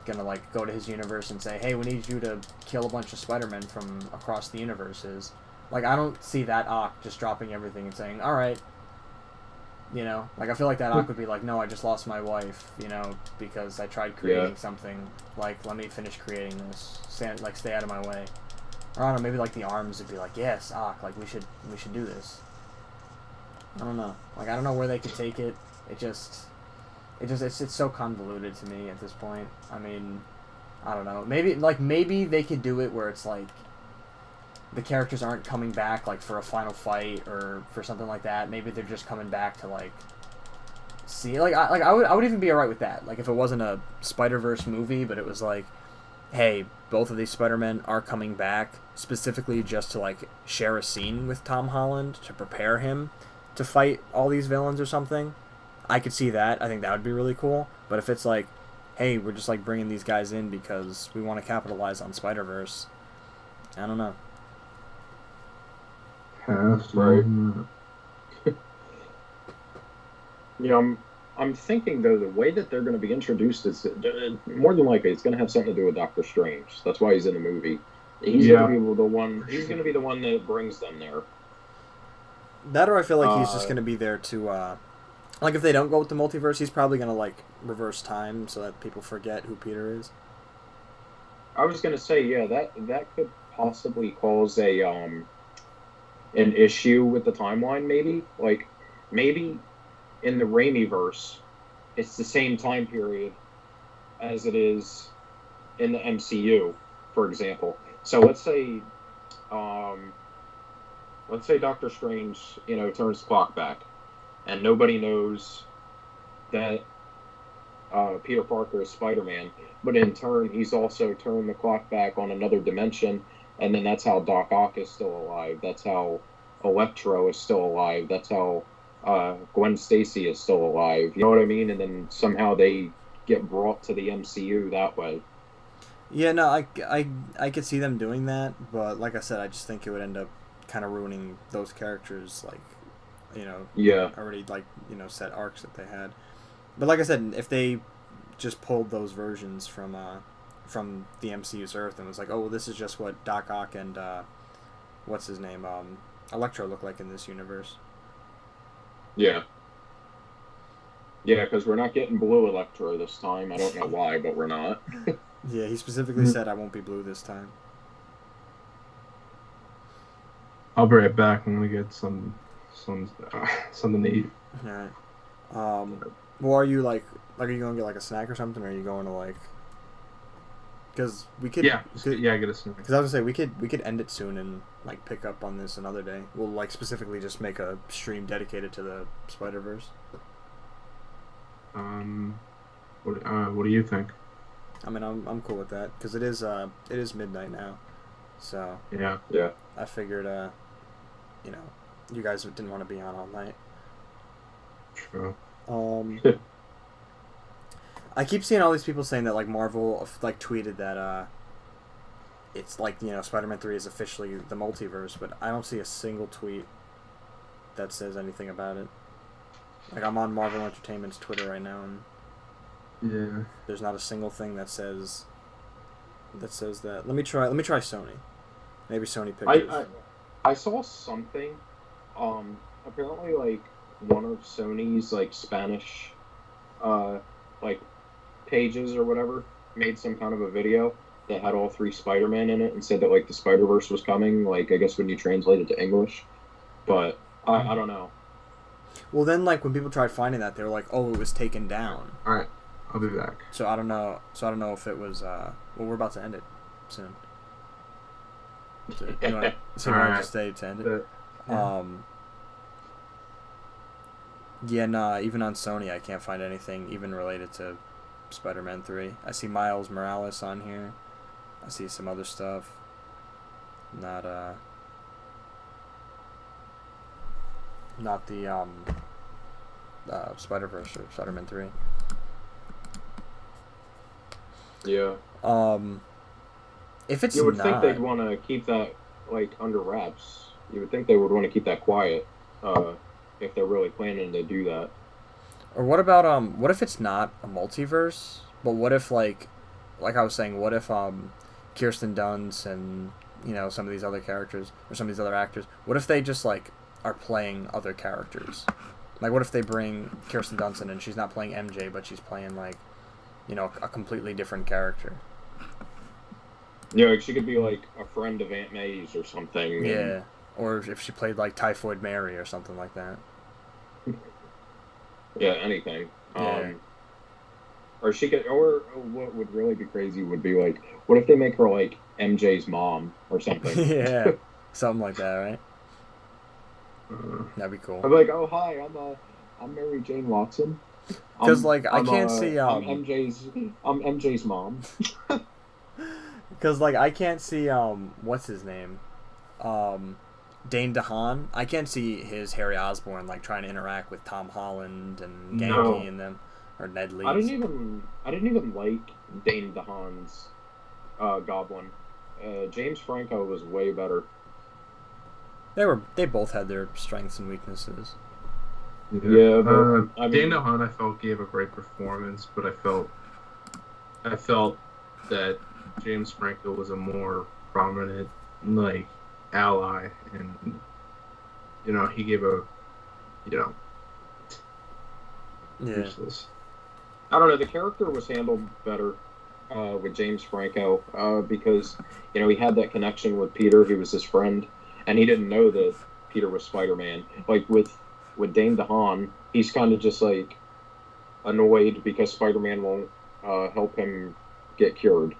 going to, like, go to his universe and say, hey, we need you to kill a bunch of Spider-Men from across the universes? Like, I don't see that Ock just dropping everything and saying, alright, you know? Like, I feel like that Ock would be like, no, I just lost my wife, you know, because I tried creating something. Like, let me finish creating this. Stay out of my way. Or, I don't know, maybe, like, the Arms would be like, yes, Ock, like, we should do this. I don't know. Like, I don't know where they could take it. It just... it's so convoluted to me at this point. I mean, I don't know. Maybe they could do it where it's like the characters aren't coming back like for a final fight or for something like that. Maybe they're just coming back to like see I would even be alright with that. Like if it wasn't a Spider-Verse movie, but it was like, hey, both of these Spider-Men are coming back specifically just to like share a scene with Tom Holland to prepare him to fight all these villains or something. I could see that. I think that would be really cool. But if it's like, hey, we're just like bringing these guys in because we want to capitalize on Spider-Verse, I don't know. Right. I'm thinking though the way that they're going to be introduced is more than likely it's going to have something to do with Doctor Strange. That's why he's in the movie. He's going to be the one. He's going to be the one that brings them there. That, or I feel like he's just going to be there to, like if they don't go with the multiverse, he's probably going to like reverse time so that people forget who Peter is. I was going to say, yeah, that could possibly cause an issue with the timeline. Maybe in the Raimiverse, it's the same time period as it is in the MCU, for example. So let's say Doctor Strange, turns the clock back, and nobody knows that Peter Parker is Spider-Man, but in turn, he's also turned the clock back on another dimension, and then that's how Doc Ock is still alive. That's how Electro is still alive. That's how Gwen Stacy is still alive. You know what I mean? And then somehow they get brought to the MCU that way. Yeah, no, I could see them doing that, but like I said, I just think it would end up kind of ruining those characters, like, already, like, set arcs that they had. But like I said, if they just pulled those versions from the MCU's Earth and was like, oh, well, this is just what Doc Ock and what's his name, Electro look like in this universe. Yeah. Yeah, because we're not getting blue Electro this time. I don't know why, but we're not. Yeah, he specifically said I won't be blue this time. I'll be right back. I'm gonna get something to eat. All right. Well, are you you gonna get like a snack or something, or are you going to like? Because we could. Yeah, get a snack. Because I was gonna say we could end it soon and like pick up on this another day. We'll like specifically just make a stream dedicated to the Spider-Verse. What do you think? I mean, I'm cool with that because it is midnight now, so yeah. I figured you guys didn't want to be on all night. True. I keep seeing all these people saying that like Marvel like tweeted that it's like Spider-Man 3 is officially the multiverse, but I don't see a single tweet that says anything about it. Like I'm on Marvel Entertainment's Twitter right now, and there's not a single thing that says that. Let me try Sony. Maybe Sony Pictures. I saw something. Apparently, like one of Sony's like Spanish, like pages or whatever made some kind of a video that had all 3 Spider-Man in it and said that like the Spider-Verse was coming. Like I guess when you translate it to English, but I don't know. Well, then like when people tried finding that, they were like, "Oh, it was taken down." All right, I'll be back. So I don't know if it was. Well, we're about to end it soon. So you want to stay to end it? Yeah, nah. Even on Sony, I can't find anything even related to Spider-Man 3. I see Miles Morales on here. I see some other stuff. Not the Spider-Verse or Spider-Man 3. Yeah. If it's you would think they'd want to keep that like under wraps. You would think they would want to keep that quiet if they're really planning to do that. Or what about what if it's not a multiverse, but what if like I was saying, what if Kirsten Dunst and some of these other characters or some of these other actors, what if they just like are playing other characters? Like what if they bring Kirsten Dunst in and she's not playing MJ, but she's playing like a completely different character? Yeah, like she could be like a friend of Aunt May's or something. Yeah, or if she played like Typhoid Mary or something like that. Yeah, anything. Yeah. Or she could, or what would really be crazy would be like, what if they make her like MJ's mom or something? Yeah, something like that, right? That'd be cool. I'm like, oh hi, I'm Mary Jane Watson. Because like I can't see I'm MJ's mom. Because like I can't see what's his name, Dane DeHaan. I can't see his Harry Osborn like trying to interact with Tom Holland and Genki and them. Or Ned Leeds. I didn't even like Dane DeHaan's Goblin. James Franco was way better. They both had their strengths and weaknesses. Yeah, but Dane DeHaan I felt gave a great performance, but I felt that James Franco was a more prominent like ally, and he gave a useless. I don't know. The character was handled better with James Franco because he had that connection with Peter. He was his friend, and he didn't know that Peter was Spider-Man. Like with Dane DeHaan, he's kind of just like annoyed because Spider-Man won't help him get cured.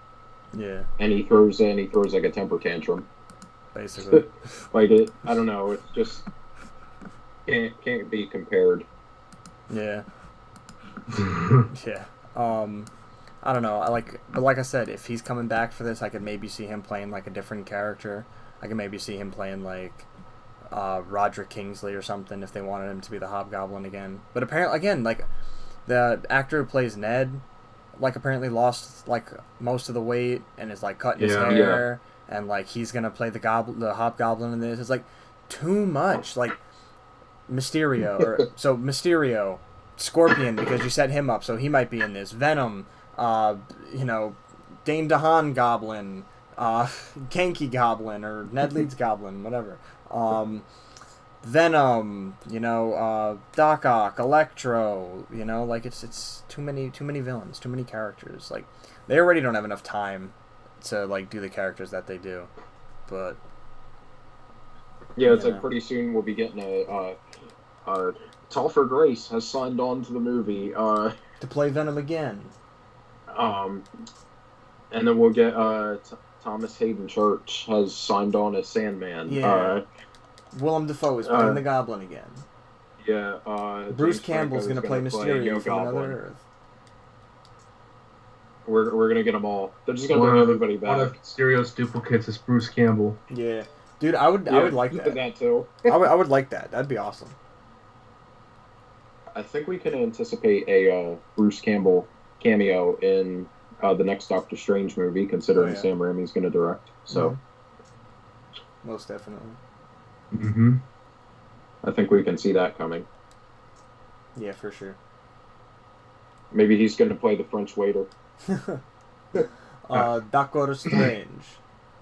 Yeah. And he throws like a temper tantrum. Basically. I don't know. It's just can't be compared. Yeah. Yeah. I don't know. But like I said, if he's coming back for this, I could maybe see him playing like a different character. I could maybe see him playing like Roderick Kingsley or something if they wanted him to be the Hobgoblin again. But apparently, again, like the actor who plays Ned, like apparently lost like most of the weight and is like cutting his hair, and like he's gonna play the Hobgoblin in this. It's like too much. Like Mysterio. Scorpion, because you set him up, so he might be in this. Venom, Dane DeHaan Goblin, Genki Goblin, or Ned Leeds Goblin, whatever. Venom, Doc Ock, Electro, like it's too many villains, too many characters. Like they already don't have enough time to like do the characters that they do. But yeah, it's like pretty soon we'll be getting a Topher Grace has signed on to the movie to play Venom again. And then we'll get Thomas Hayden Church has signed on as Sandman. Yeah. Willem Dafoe is playing the Goblin again. Yeah. Bruce Campbell's going to play Mysterio from Another Earth. We're gonna get them all. They're just gonna bring everybody back. One of Mysterio's duplicates is Bruce Campbell. Yeah, dude, I would like that. That too. I would like that. That'd be awesome. I think we can anticipate a Bruce Campbell cameo in the next Doctor Strange movie, considering Sam Raimi's going to direct. So, most definitely. Mm-hmm. I think we can see that coming. Yeah, for sure. Maybe he's going to play the French waiter. Doctor Strange.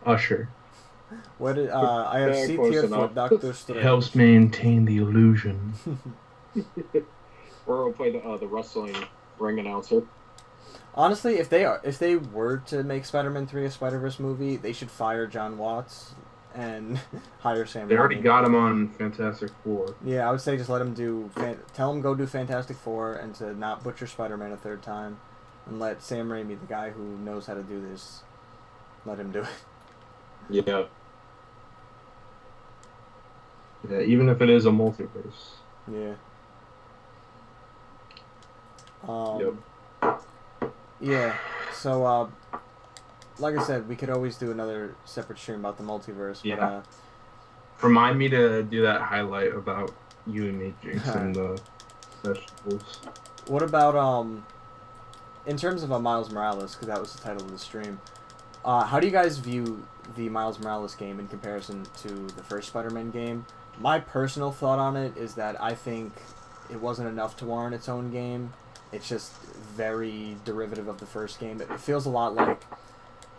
Usher. What did I have seat here for Doctor Strange? Helps maintain the illusion. Or we'll play the wrestling ring announcer. Honestly, if they were to make Spider-Man 3 a Spider-Verse movie, they should fire John Watts and hire Sam Raimi. They already got him on Fantastic Four. Yeah, I would say just let him tell him go do Fantastic Four and to not butcher Spider-Man a third time, and let Sam Raimi, the guy who knows how to do this, let him do it. Yeah. Yeah, even if it is a multiverse. Yeah. Yep. Yeah, so, like I said, we could always do another separate stream about the multiverse, but, remind me to do that highlight about you and me, Jinx, and the vegetables. What about, in terms of Miles Morales, because that was the title of the stream, how do you guys view the Miles Morales game in comparison to the first Spider-Man game? My personal thought on it is that I think it wasn't enough to warrant its own game. It's just very derivative of the first game. It feels a lot like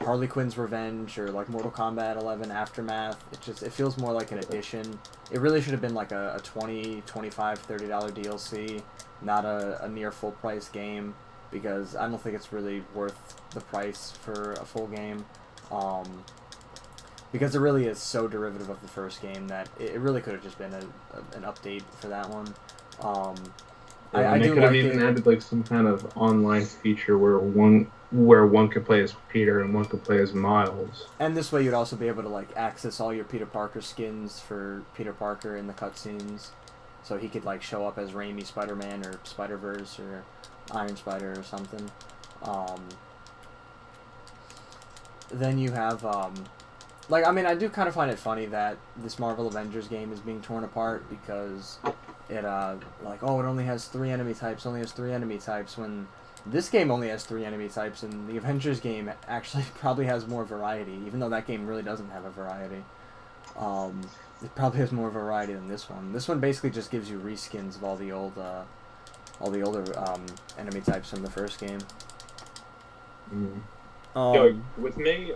Harley Quinn's Revenge or like Mortal Kombat 11 Aftermath. It feels more like an addition. It really should have been like a $20, $25, $30 DLC, not a near full price game, because I don't think it's really worth the price for a full game. Because it really is so derivative of the first game that it really could have just been an update for that one. And they do could have like even it. added like some kind of online feature where one could play as Peter and one could play as Miles. And this way, you'd also be able to like access all your Peter Parker skins for Peter Parker in the cutscenes, so he could like show up as Raimi Spider-Man or Spider-Verse or Iron Spider or something. Then you have like, I mean, I do kind of find it funny that this Marvel Avengers game is being torn apart because it like, oh, it only has 3 enemy types, when this game only has 3 enemy types, and the Avengers game actually probably has more variety, even though that game really doesn't have a variety. It probably has more variety than this one. This one basically just gives you reskins of all the older enemy types from the first game. With me,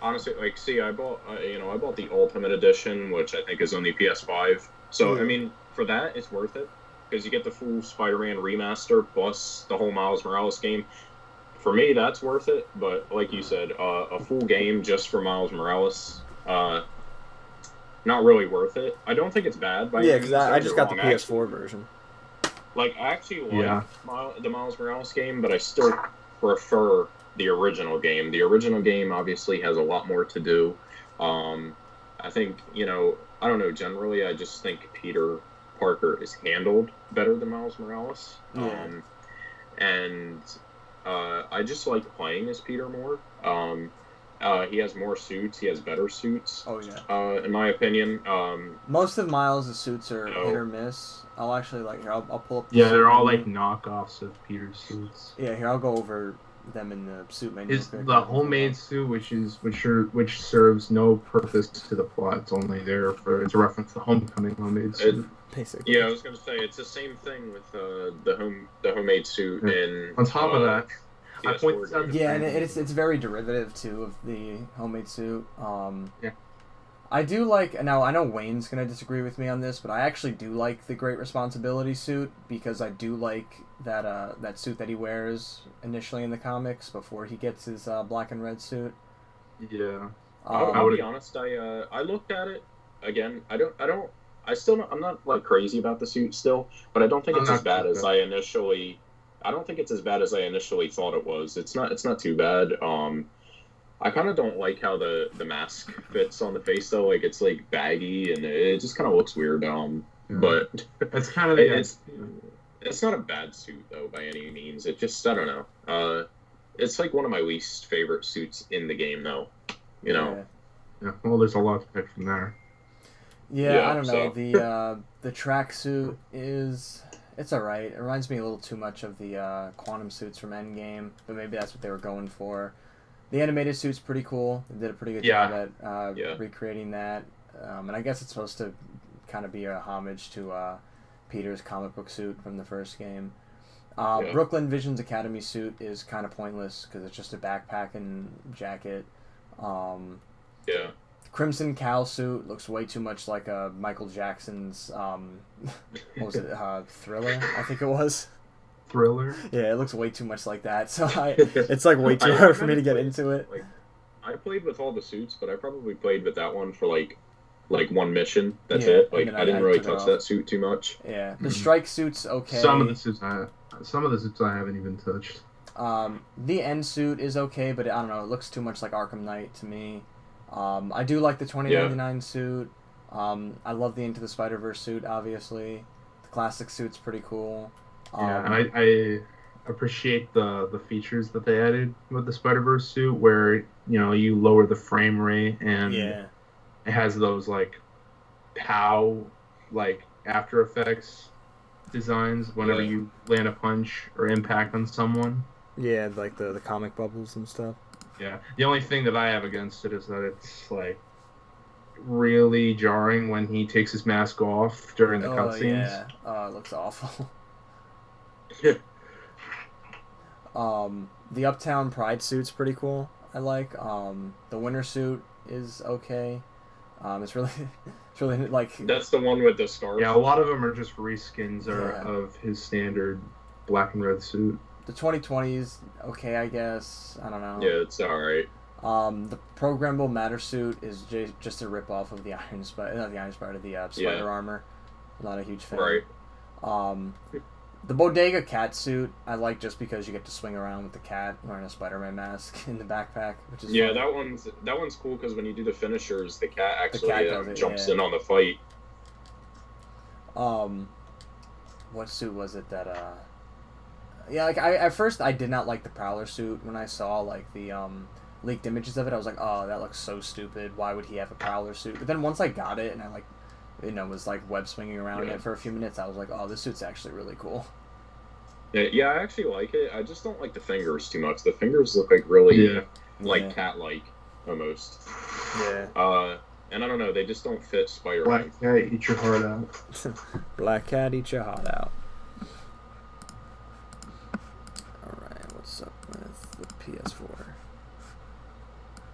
honestly, like, see, I bought the Ultimate Edition, which I think is only PS5. So, I mean, for that, it's worth it. Because you get the full Spider-Man remaster plus the whole Miles Morales game. For me, that's worth it. But like you said, a full game just for Miles Morales, not really worth it. I don't think it's bad. Yeah, because I just got the PS4 version. Like, I actually like the Miles Morales game, but I still prefer the original game. The original game obviously has a lot more to do. I think, I don't know, generally I just think Peter Parker is handled better than Miles Morales. And I just like playing as Peter more. He has more suits. He has better suits. Oh, yeah. In my opinion. Most of Miles' suits are hit or miss. I'll actually, like, here, I'll pull up the suit they're all, like, knockoffs of Peter's suits. Yeah, here, I'll go over them in the suit menu. It's the homemade suit, which serves no purpose to the plot. It's only there it's a reference to Homecoming homemade suit. Basically. Yeah, I was gonna say it's the same thing with the homemade suit and on top of that, I point out and it's very derivative too of the homemade suit. I do like, now I know Wayne's gonna disagree with me on this, but I actually do like the Great Responsibility suit because I do like that suit that he wears initially in the comics before he gets his black and red suit. Yeah. I'll be honest. I looked at it again. I'm not like crazy about the suit still, but I don't think it's as bad as I initially. I don't think it's as bad as I initially thought it was. It's not too bad. I kind of don't like how the mask fits on the face though. Like it's like baggy and it just kind of looks weird. But it's kind of it's not a bad suit though by any means. It just, I don't know. It's like one of my least favorite suits in the game though. Yeah. Well, there's a lot to pick from there. Yeah, I don't know. The tracksuit it's alright. It reminds me a little too much of the Quantum suits from Endgame, but maybe that's what they were going for. The animated suit's pretty cool. They did a pretty good job at recreating that. And I guess it's supposed to kind of be a homage to Peter's comic book suit from the first game. Brooklyn Vision's Academy suit is kind of pointless because it's just a backpack and jacket. Crimson Cow suit looks way too much like Michael Jackson's, what was it, Thriller, I think it was. Thriller? Yeah, it looks way too much like that, so it's like way too hard for me to get into it. Like, I played with all the suits, but I probably played with that one for like one mission. That's it. Like I didn't really touch that suit too much. Yeah, the strike suit's okay. Some of the suits I haven't even touched. The end suit is okay, but I don't know, it looks too much like Arkham Knight to me. I do like the 2099 suit. I love the Into the Spider-Verse suit, obviously. The classic suit's pretty cool. I appreciate the features that they added with the Spider-Verse suit, where you lower the frame rate and it has those like POW like After Effects designs whenever you land a punch or impact on someone. Yeah, like the comic bubbles and stuff. Yeah. The only thing that I have against it is that it's like really jarring when he takes his mask off during the cutscenes. Yeah. It looks awful. The Uptown Pride suit's pretty cool. I like. The winter suit is okay. It's really like. That's the one with the scarf. Yeah, a lot of them are just reskins of his standard black and red suit. The 2020's okay, I guess. I don't know. Yeah, it's alright. The programmable matter suit is just a rip off of the Iron Spider, not the Iron Spider, the Spider Armor. I'm not a huge fan. Right. The Bodega cat suit I like just because you get to swing around with the cat wearing a Spider-Man mask in the backpack, which is yeah, fun. that one's cool because when you do the finishers, the cat actually jumps in on the fight. What suit was it that yeah, like at first I did not like the Prowler suit. When I saw like the leaked images of it, I was like, oh, that looks so stupid. Why would he have a Prowler suit? But then once I got it and I like, was like web swinging around in it for a few minutes, I was like, oh, this suit's actually really cool. Yeah, I actually like it. I just don't like the fingers too much. The fingers look like really cat-like almost. Yeah. And I don't know, they just don't fit Spider-Man. Black cat, eat your heart out. Black cat, eat your heart out. Alright, what's up with the PS4?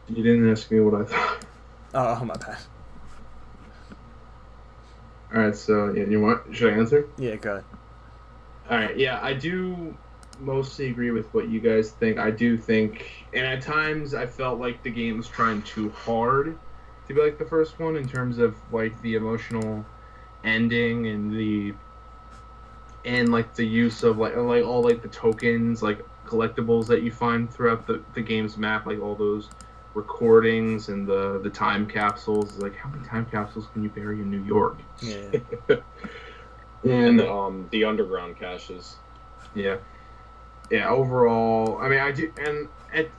You didn't ask me what I thought. Oh, my bad. Alright, so, yeah, you want? Should I answer? Yeah, go ahead. Alright, yeah, I do mostly agree with what you guys think. I do think, and at times I felt like the game was trying too hard to be like the first one in terms of like the emotional ending and like the use of like all like the tokens, like collectibles that you find throughout the game's map, like all those recordings and the time capsules. Like, how many time capsules can you bury in New York? Yeah. And the underground caches. Yeah. Overall, I mean, I do,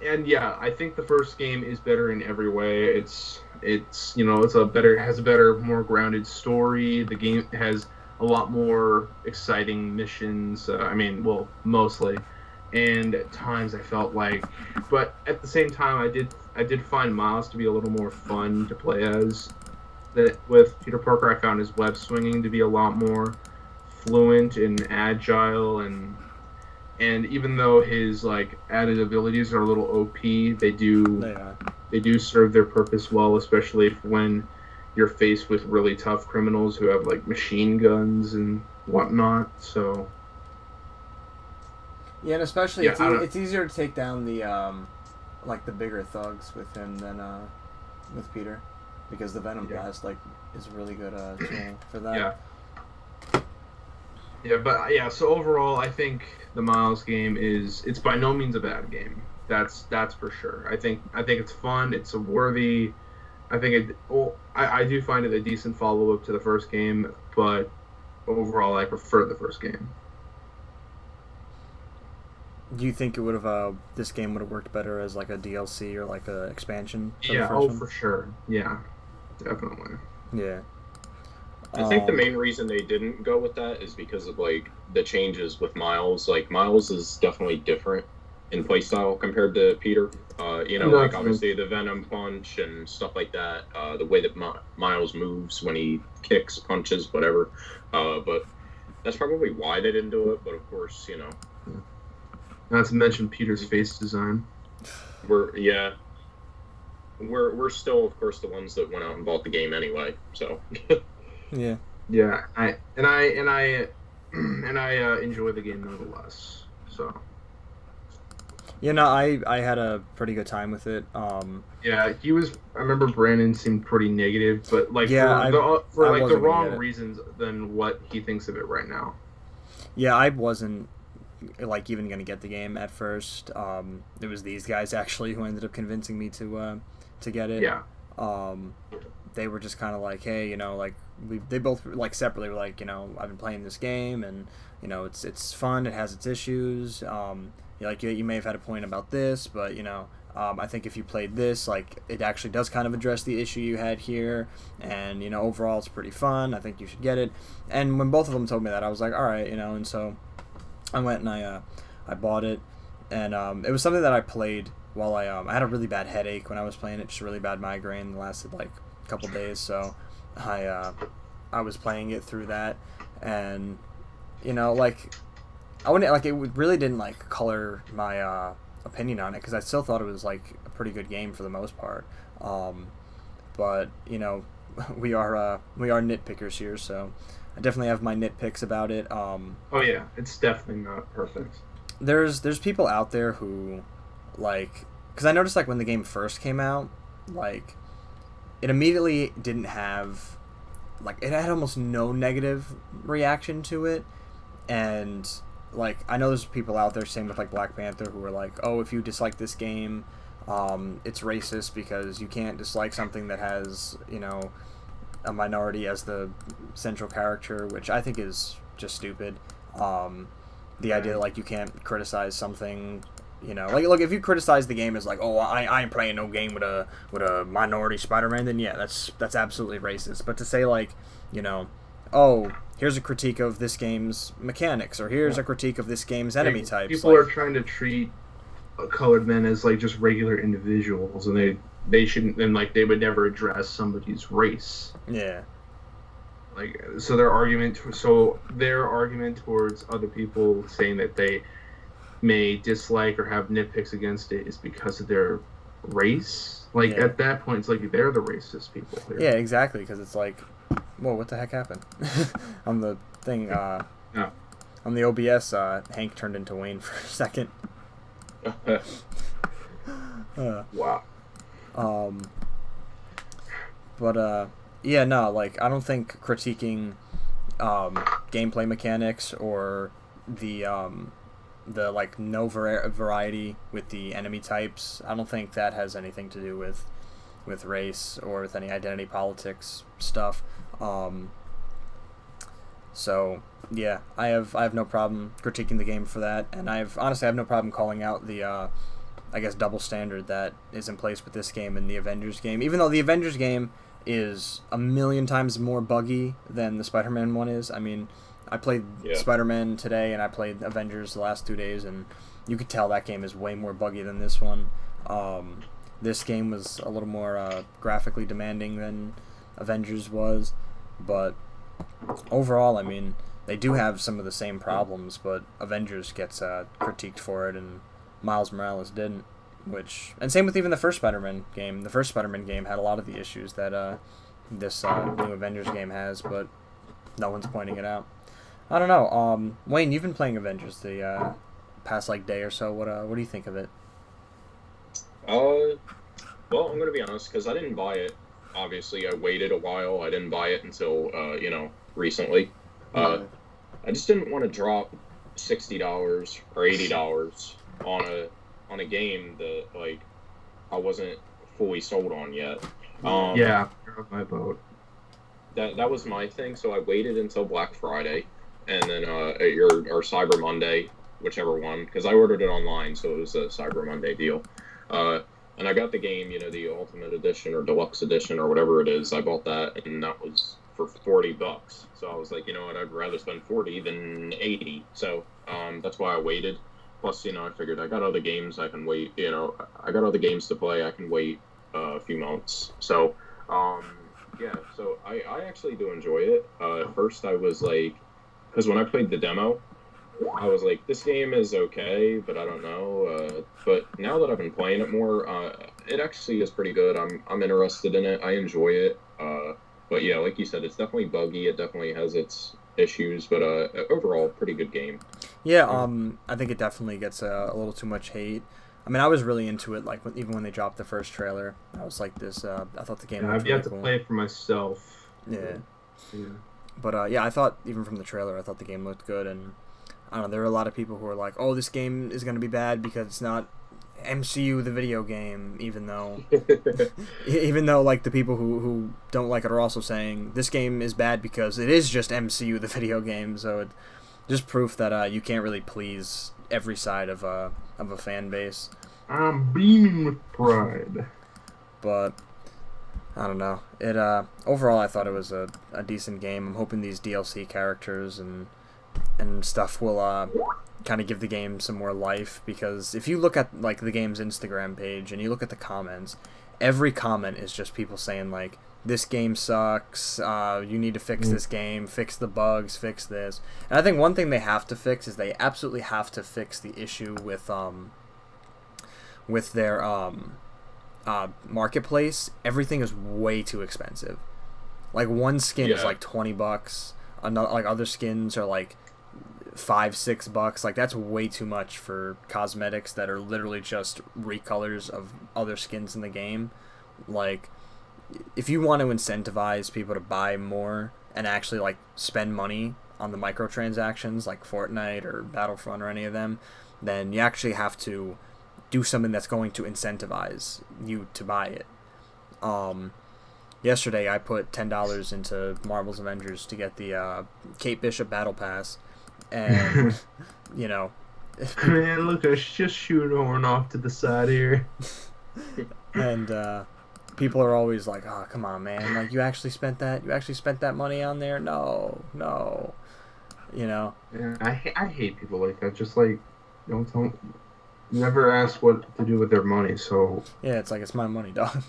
and yeah, I think the first game is better in every way. It's has a better, more grounded story. The game has a lot more exciting missions. Mostly, and at times I felt like, but at the same time, I did find Miles to be a little more fun to play as. That with Peter Parker, I found his web swinging to be a lot more fluent and agile, and even though his like added abilities are a little OP, they do serve their purpose well, especially when you're faced with really tough criminals who have like machine guns and whatnot. So yeah, and especially it's easier to take down the like the bigger thugs with him than with Peter, because the Venom Blast like is a really good tool for that. So overall, I think the Miles game it's by no means a bad game. That's for sure. I think it's fun. It's a worthy. I do find it a decent follow up to the first game, but overall, I prefer the first game. Do you think it would have this game would have worked better as like a DLC or like a expansion? For the first one? For sure. Yeah, definitely. Yeah. I think the main reason they didn't go with that is because of like the changes with Miles. Like Miles is definitely different in playstyle compared to Peter. Like obviously the Venom punch and stuff like that. The way that Miles moves when he kicks, punches, whatever. But that's probably why they didn't do it. But of course, Not to mention Peter's face design. We're still, of course, the ones that went out and bought the game anyway. So. Yeah. Yeah, I enjoy the game nonetheless. So. I had a pretty good time with it. Yeah, I remember Brandon seemed pretty negative, but like for the wrong reasons than what he thinks of it right now. Yeah, I wasn't like even gonna get the game at first. It was these guys actually who ended up convincing me to get it. Yeah. They were just kind of like, hey, they both like separately were like, I've been playing this game and it's fun. It has its issues. You may have had a point about this, but I think if you played this, like it actually does kind of address the issue you had here, and overall it's pretty fun. I think you should get it. And when both of them told me that, I was like, all right, and so I went and I bought it, and it was something that I played while I had a really bad headache when I was playing it, just a really bad migraine that lasted like a couple days, so I was playing it through that, and I wouldn't it really didn't like color my opinion on it, because I still thought it was like a pretty good game for the most part, but we are nitpickers here, so I definitely have my nitpicks about it. Oh yeah, it's definitely not perfect. There's people out there who because I noticed when the game first came out, it immediately didn't have like it had almost no negative reaction to it, and like I know there's people out there, same with like Black Panther, who are like, oh, if you dislike this game, it's racist because you can't dislike something that has, you know, a minority as the central character, which I think is just stupid. The idea that, like, you can't criticize something, you know, like, look, if you criticize the game as like, oh, I ain't playing no game with a minority Spider-Man, then yeah, that's absolutely racist. But to say, like, you know, oh, here's a critique of this game's mechanics, or here's a critique of this game's enemy types. People are trying to treat colored men as like just regular individuals, and they shouldn't, and like they would never address somebody's race. Yeah. Like, so their argument towards other people saying that they may dislike or have nitpicks against it is because of their race. Like, at that point, it's like they're the racist people here. Yeah, exactly, because it's like, whoa, what the heck happened? On the thing, on the OBS, Hank turned into Wayne for a second. Wow. But, yeah, no, like, I don't think critiquing gameplay mechanics or the like no variety with the enemy types, I don't think that has anything to do with race or with any identity politics stuff. So yeah, I have no problem critiquing the game for that, and I have no problem calling out the I guess double standard that is in place with this game and the Avengers game, even though the Avengers game is a million times more buggy than the Spider-Man one is. I mean, I played Spider-Man today, and I played Avengers the last 2 days, and you could tell that game is way more buggy than this one. This game was a little more graphically demanding than Avengers was, but overall, I mean, they do have some of the same problems, but Avengers gets critiqued for it, and Miles Morales didn't. And same with even the first Spider-Man game. The first Spider-Man game had a lot of the issues that this new Avengers game has, but no one's pointing it out. I don't know. Wayne, you've been playing Avengers the past like day or so. What do you think of it? Well, I'm gonna be honest, because I didn't buy it. Obviously, I waited a while. I didn't buy it until recently. I just didn't want to drop $60 or $80 on a game that, like, I wasn't fully sold on yet. Yeah, my boat. That was my thing, so I waited until Black Friday, and then or Cyber Monday, whichever one, because I ordered it online, so it was a Cyber Monday deal. And I got the game, the Ultimate Edition or Deluxe Edition or whatever it is. I bought that, and that was for $40. So I was like, you know what, I'd rather spend $40 than $80. So that's why I waited. Plus, I figured I got other games I can wait. I got other games to play. I can wait a few months. So, yeah. So I actually do enjoy it. At first, I was like, because when I played the demo, I was like, this game is okay, but I don't know. But now that I've been playing it more, it actually is pretty good. I'm interested in it. I enjoy it. But yeah, like you said, it's definitely buggy. It definitely has its issues, but overall, pretty good game. Yeah, I think it definitely gets a little too much hate. I mean, I was really into it, like even when they dropped the first trailer. I was like this. I thought the game. I've yet to play it for myself. Yeah. But yeah, I thought even from the trailer, I thought the game looked good, and I don't know. There were a lot of people who were like, "Oh, this game is going to be bad because it's not MCU the video game," even though like the people who don't like it are also saying this game is bad because it is just MCU the video game. So it just proof that you can't really please every side of a fan base. I'm beaming with pride. But I don't know. It overall, I thought it was a decent game. I'm hoping these DLC characters and stuff will kind of give the game some more life, because if you look at like the game's Instagram page and you look at the comments, every comment is just people saying like, this game sucks, you need to fix this game, fix the bugs, fix this. And I think one thing they have to fix is they absolutely have to fix the issue with their marketplace. Everything is way too expensive. Like one skin is like $20. Another, like other skins are like $5-6. Like that's way too much for cosmetics that are literally just recolors of other skins in the game. Like if you want to incentivize people to buy more and actually like spend money on the microtransactions like Fortnite or Battlefront or any of them, then you actually have to do something that's going to incentivize you to buy it. Yesterday I put $10 into Marvel's Avengers to get the Kate Bishop Battle Pass, and you know, man, look, I just shoehorn off to the side here. And people are always like, "Oh, come on, man! Like, you actually spent that? You actually spent that money on there? No, no." You know. Yeah, I hate people like that. Just like, don't never ask what to do with their money. So yeah, it's like, it's my money, dog.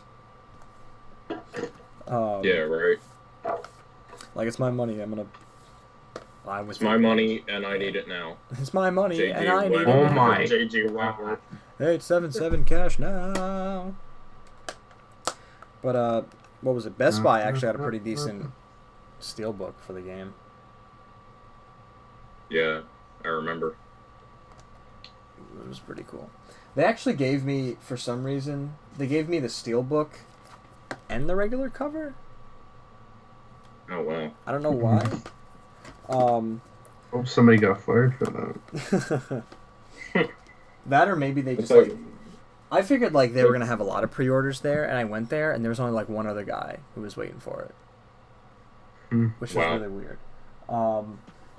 Yeah, right. Like, it's my money. I'm gonna buy with. It's my money, and I need it now. It's my money, JG and I need it. Oh my! JG Wentworth. 877 cash now. But what was it? Best Buy actually had a pretty decent steelbook for the game. Yeah, I remember. It was pretty cool. They actually gave me, for some reason, they gave me the steelbook and the regular cover. Oh wow! I don't know why. Hope somebody got fired for that. That, or maybe they just like. I figured like they were gonna have a lot of pre-orders there, and I went there, and there was only like one other guy who was waiting for it, which was really weird.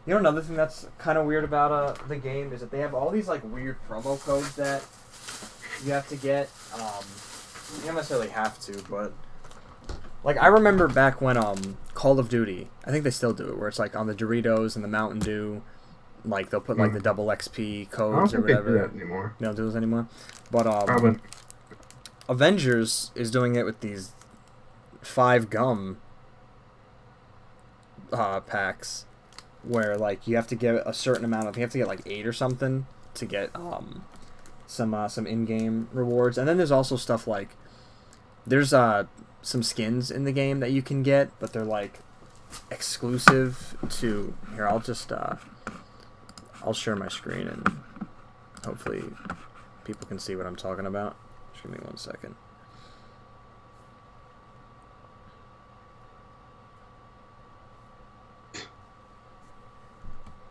You know, another thing that's kind of weird about the game is that they have all these like weird promo codes that you have to get. You don't necessarily have to, but like I remember back when Call of Duty, I think they still do it, where it's like on the Doritos and the Mountain Dew, like they'll put like the double XP codes or whatever. They don't do that anymore. They don't do those anymore. But Avengers is doing it with these 5 gum packs, where like you have to get a certain amount of, you have to get like 8 or something to get some in-game rewards. And then there's also stuff like there's some skins in the game that you can get, but they're like exclusive to here. I'll share my screen and hopefully people can see what I'm talking about. Just give me 1 second.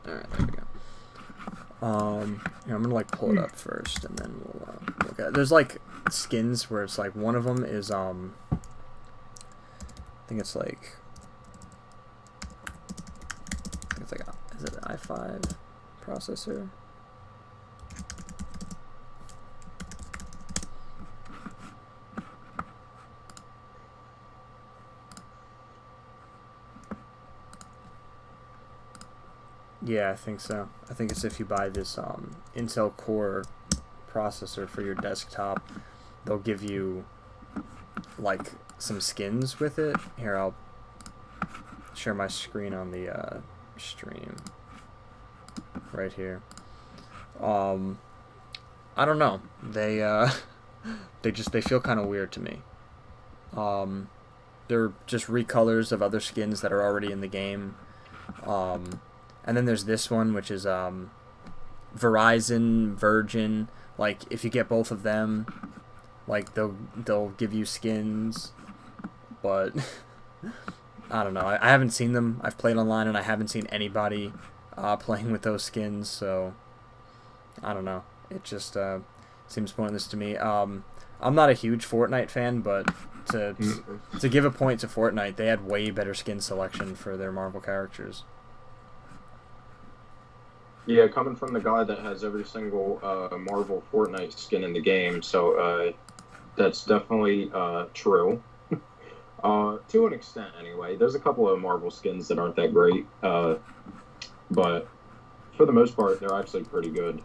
Alright, there we go. Here, I'm gonna like pull it up first, and then we'll look at it. There's like skins where it's like one of them is I think it's like is it an i5 processor? Yeah, I think so. I think it's if you buy this Intel Core processor for your desktop, they'll give you like some skins with it. Here, I'll share my screen on the stream right here. I don't know. They they feel kind of weird to me. They're just recolors of other skins that are already in the game. And then there's this one, which is Verizon, Virgin. Like, if you get both of them, like they'll give you skins. But I don't know. I haven't seen them. I've played online, and I haven't seen anybody playing with those skins. So I don't know. It just seems pointless to me. I'm not a huge Fortnite fan, but to give a point to Fortnite, they had way better skin selection for their Marvel characters. Yeah, coming from the guy that has every single Marvel Fortnite skin in the game, so that's definitely true. To an extent, anyway. There's a couple of Marvel skins that aren't that great, but for the most part, they're actually pretty good.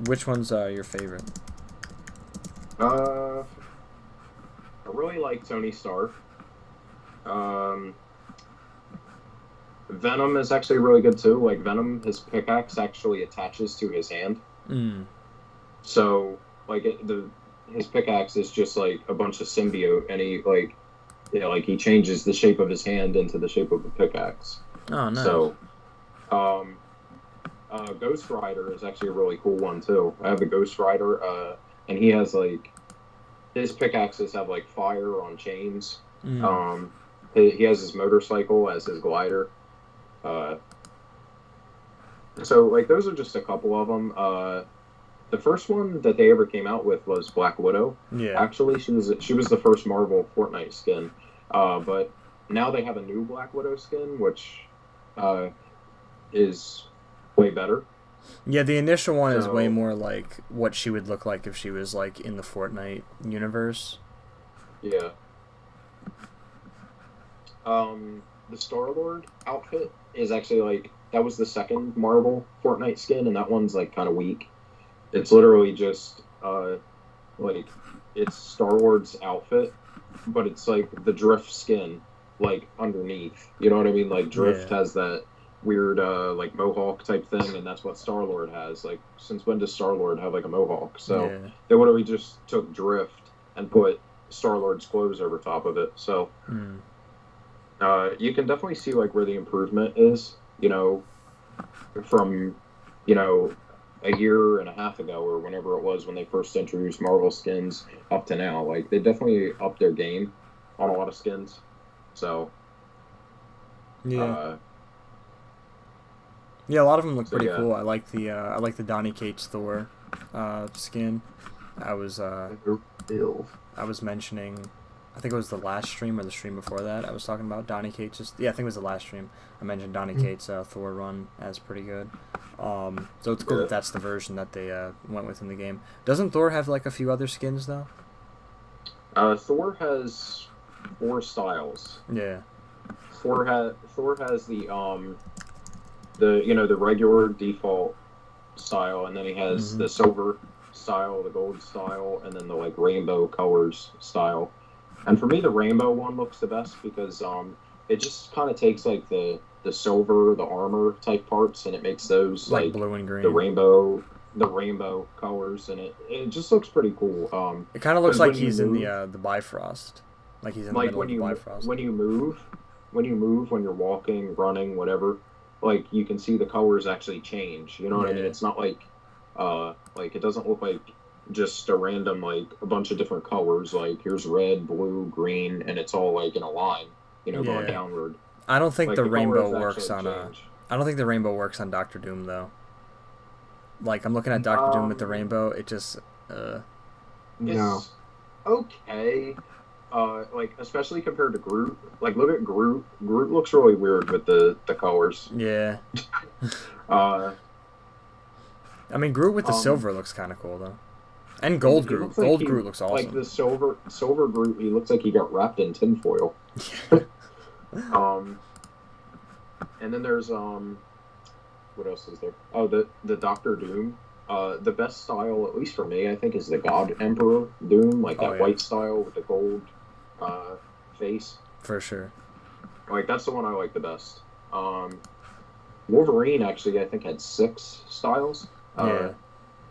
Which one's your favorite? I really like Tony Stark. Venom is actually really good too. Like Venom, his pickaxe actually attaches to his hand. So like his pickaxe is just like a bunch of symbiote, and he changes the shape of his hand into the shape of a pickaxe. Oh, nice. So, Ghost Rider is actually a really cool one too. I have a Ghost Rider, and he has like his pickaxes have like fire on chains. Mm. He has his motorcycle as his glider. So like those are just a couple of them. The first one that they ever came out with was Black Widow. Yeah. Actually, she was the first Marvel Fortnite skin. But now they have a new Black Widow skin, which is way better. Yeah, the initial one is way more like what she would look like if she was like in the Fortnite universe. Yeah. The Star-Lord outfit is actually like that was the second Marvel Fortnite skin, and that one's like kind of weak. It's literally just like it's Star-Lord's outfit, but it's like the Drift skin like underneath. You know what I mean? Like Drift has that weird like mohawk type thing, and that's what Star-Lord has. Like, since when does Star-Lord have like a mohawk? So they literally just took Drift and put Star-Lord's clothes over top of it. So you can definitely see like where the improvement is, you know, from, you know, a year and a half ago or whenever it was when they first introduced Marvel skins up to now. Like, they definitely upped their game on a lot of skins. So yeah, a lot of them look pretty cool. I like the Donny Cates Thor skin. I was mentioning, I think it was the last stream or the stream before that, I was talking about Donny Cates. Yeah, I think it was the last stream. I mentioned Donny Cates' Thor run as pretty good. So it's cool that that's the version that they went with in the game. Doesn't Thor have like a few other skins though? Thor has 4 styles. Yeah. Thor has the you know, the regular default style, and then he has the silver style, the gold style, and then the like rainbow colors style. And for me, the rainbow one looks the best because it just kind of takes like the silver, the armor type parts, and it makes those like blue and green, the rainbow colors, and it just looks pretty cool. It kind of looks like he's in the Bifrost, like he's in the middle of the Bifrost. When you move, when you're walking, running, whatever, like you can see the colors actually change. You know what I mean? It's not like it doesn't look like just a random like a bunch of different colors. Like here's red, blue, green, and it's all like in a line, you know, going downward. I don't think like, the rainbow works on I don't think the rainbow works on Doctor Doom though. Like I'm looking at Doctor Doom with the rainbow, it just no. It's okay. Like especially compared to Groot. Like look at Groot. Groot looks really weird with the colors. Yeah. I mean Groot with the silver looks kind of cool though. And gold Groot. Gold Groot looks awesome. Like the silver Groot, he looks like he got wrapped in tinfoil. And then there's what else is there? Oh, the Doctor Doom. The best style, at least for me, I think, is the God Emperor Doom, like that white style with the gold face. For sure. Like that's the one I like the best. Wolverine actually, I think, had 6 styles.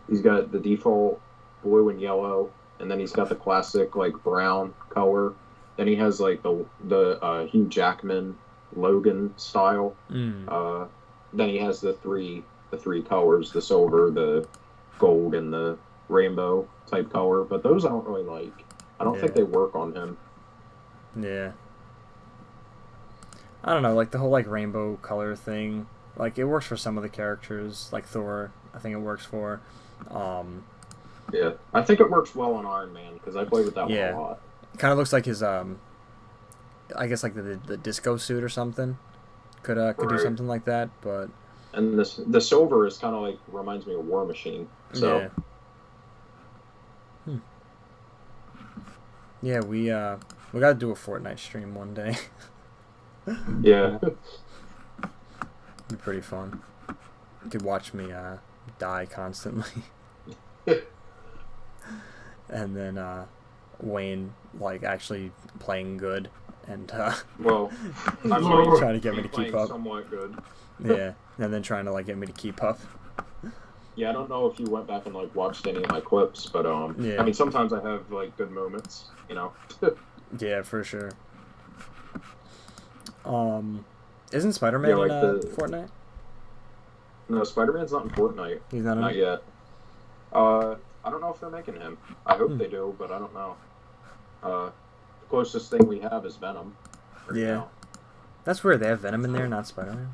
He's got the default blue and yellow, and then he's got the classic like brown color. Then he has like the Hugh Jackman Logan style. Then he has the three colors: the silver, the gold, and the rainbow type color. But those I don't really like. I don't think they work on him. Yeah. I don't know, like the whole like rainbow color thing. Like it works for some of the characters, like Thor. I think it works for. Yeah, I think it works well on Iron Man because I played with that one a lot. It kind of looks like his I guess like the disco suit or something. Could do something like that, but. And the silver is kind of like reminds me of War Machine. So. Yeah. Yeah, we gotta do a Fortnite stream one day. Yeah. It'd be pretty fun. You could watch me die constantly. And then Wayne like actually playing good and well, I'm trying to get me to keep up. Somewhat good. Yeah, and then trying to like get me to keep up. Yeah, I don't know if you went back and like watched any of my clips, but I mean sometimes I have like good moments, you know. Yeah, for sure. Isn't Spider-Man in Fortnite? No, Spider-Man's not in Fortnite. He's not yet. I don't know if they're making him. I hope they do, but I don't know. The closest thing we have is Venom. Right now. That's weird. They have Venom in there, not Spider-Man.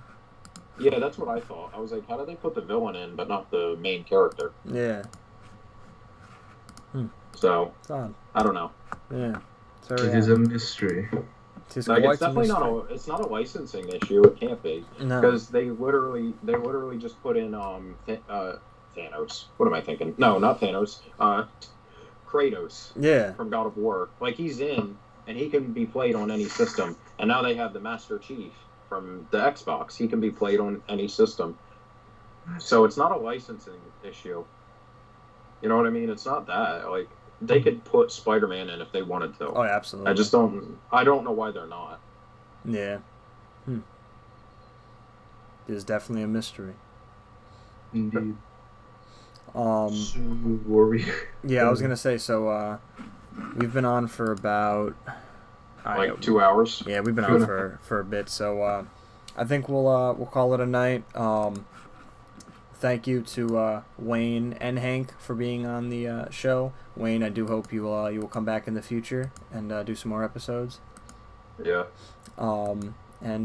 Yeah, that's what I thought. I was like, how did they put the villain in, but not the main character? Yeah. So, it's odd. I don't know. Yeah. So, it is a mystery. It's definitely not a licensing issue. It can't be because they literally just put in Thanos. What am I thinking? No, not Thanos. Kratos. Yeah. From God of War. Like, he's in, and he can be played on any system. And now they have the Master Chief from the Xbox. He can be played on any system. So it's not a licensing issue. You know what I mean? It's not that. Like, they could put Spider-Man in if they wanted to. Oh, absolutely. I don't know why they're not. Yeah. It is definitely a mystery. Indeed. So were we? Yeah, I was gonna say. So, we've been on for about 2 hours. Yeah, we've been on for a bit. So, I think we'll call it a night. Thank you to Wayne and Hank for being on the show. Wayne, I do hope you will come back in the future and do some more episodes. Yeah. And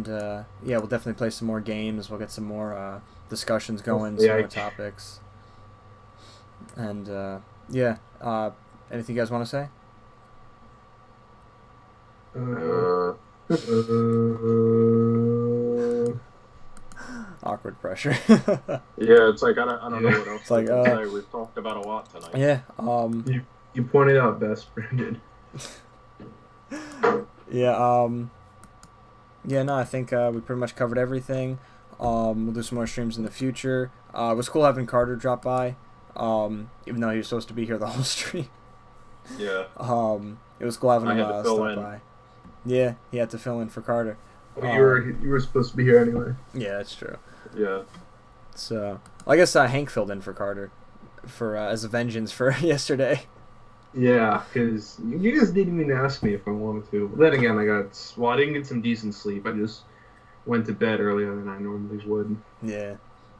we'll definitely play some more games. We'll get some more discussions going, some more topics. And anything you guys want to say? Awkward pressure. Yeah, it's like I don't know what else it's like, to say. We've talked about a lot tonight. Yeah. You pointed out best, Brandon. Yeah. I think we pretty much covered everything. We'll do some more streams in the future. It was cool having Carter drop by, even though he was supposed to be here the whole stream. Yeah. It was cool having him stop by. Yeah, he had to fill in for Carter. You were supposed to be here anyway. Yeah, that's true. Yeah. So, I guess Hank filled in for Carter for as a vengeance for yesterday. Yeah, because you just didn't even ask me if I wanted to. But then again, I didn't get some decent sleep. I just went to bed earlier than I normally would. Yeah.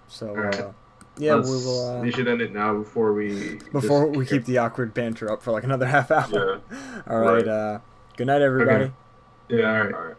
So, right. We will. We should end it now before we keep the awkward banter up for like another half hour. Yeah. All right. Good night, everybody. Okay. Yeah. All right.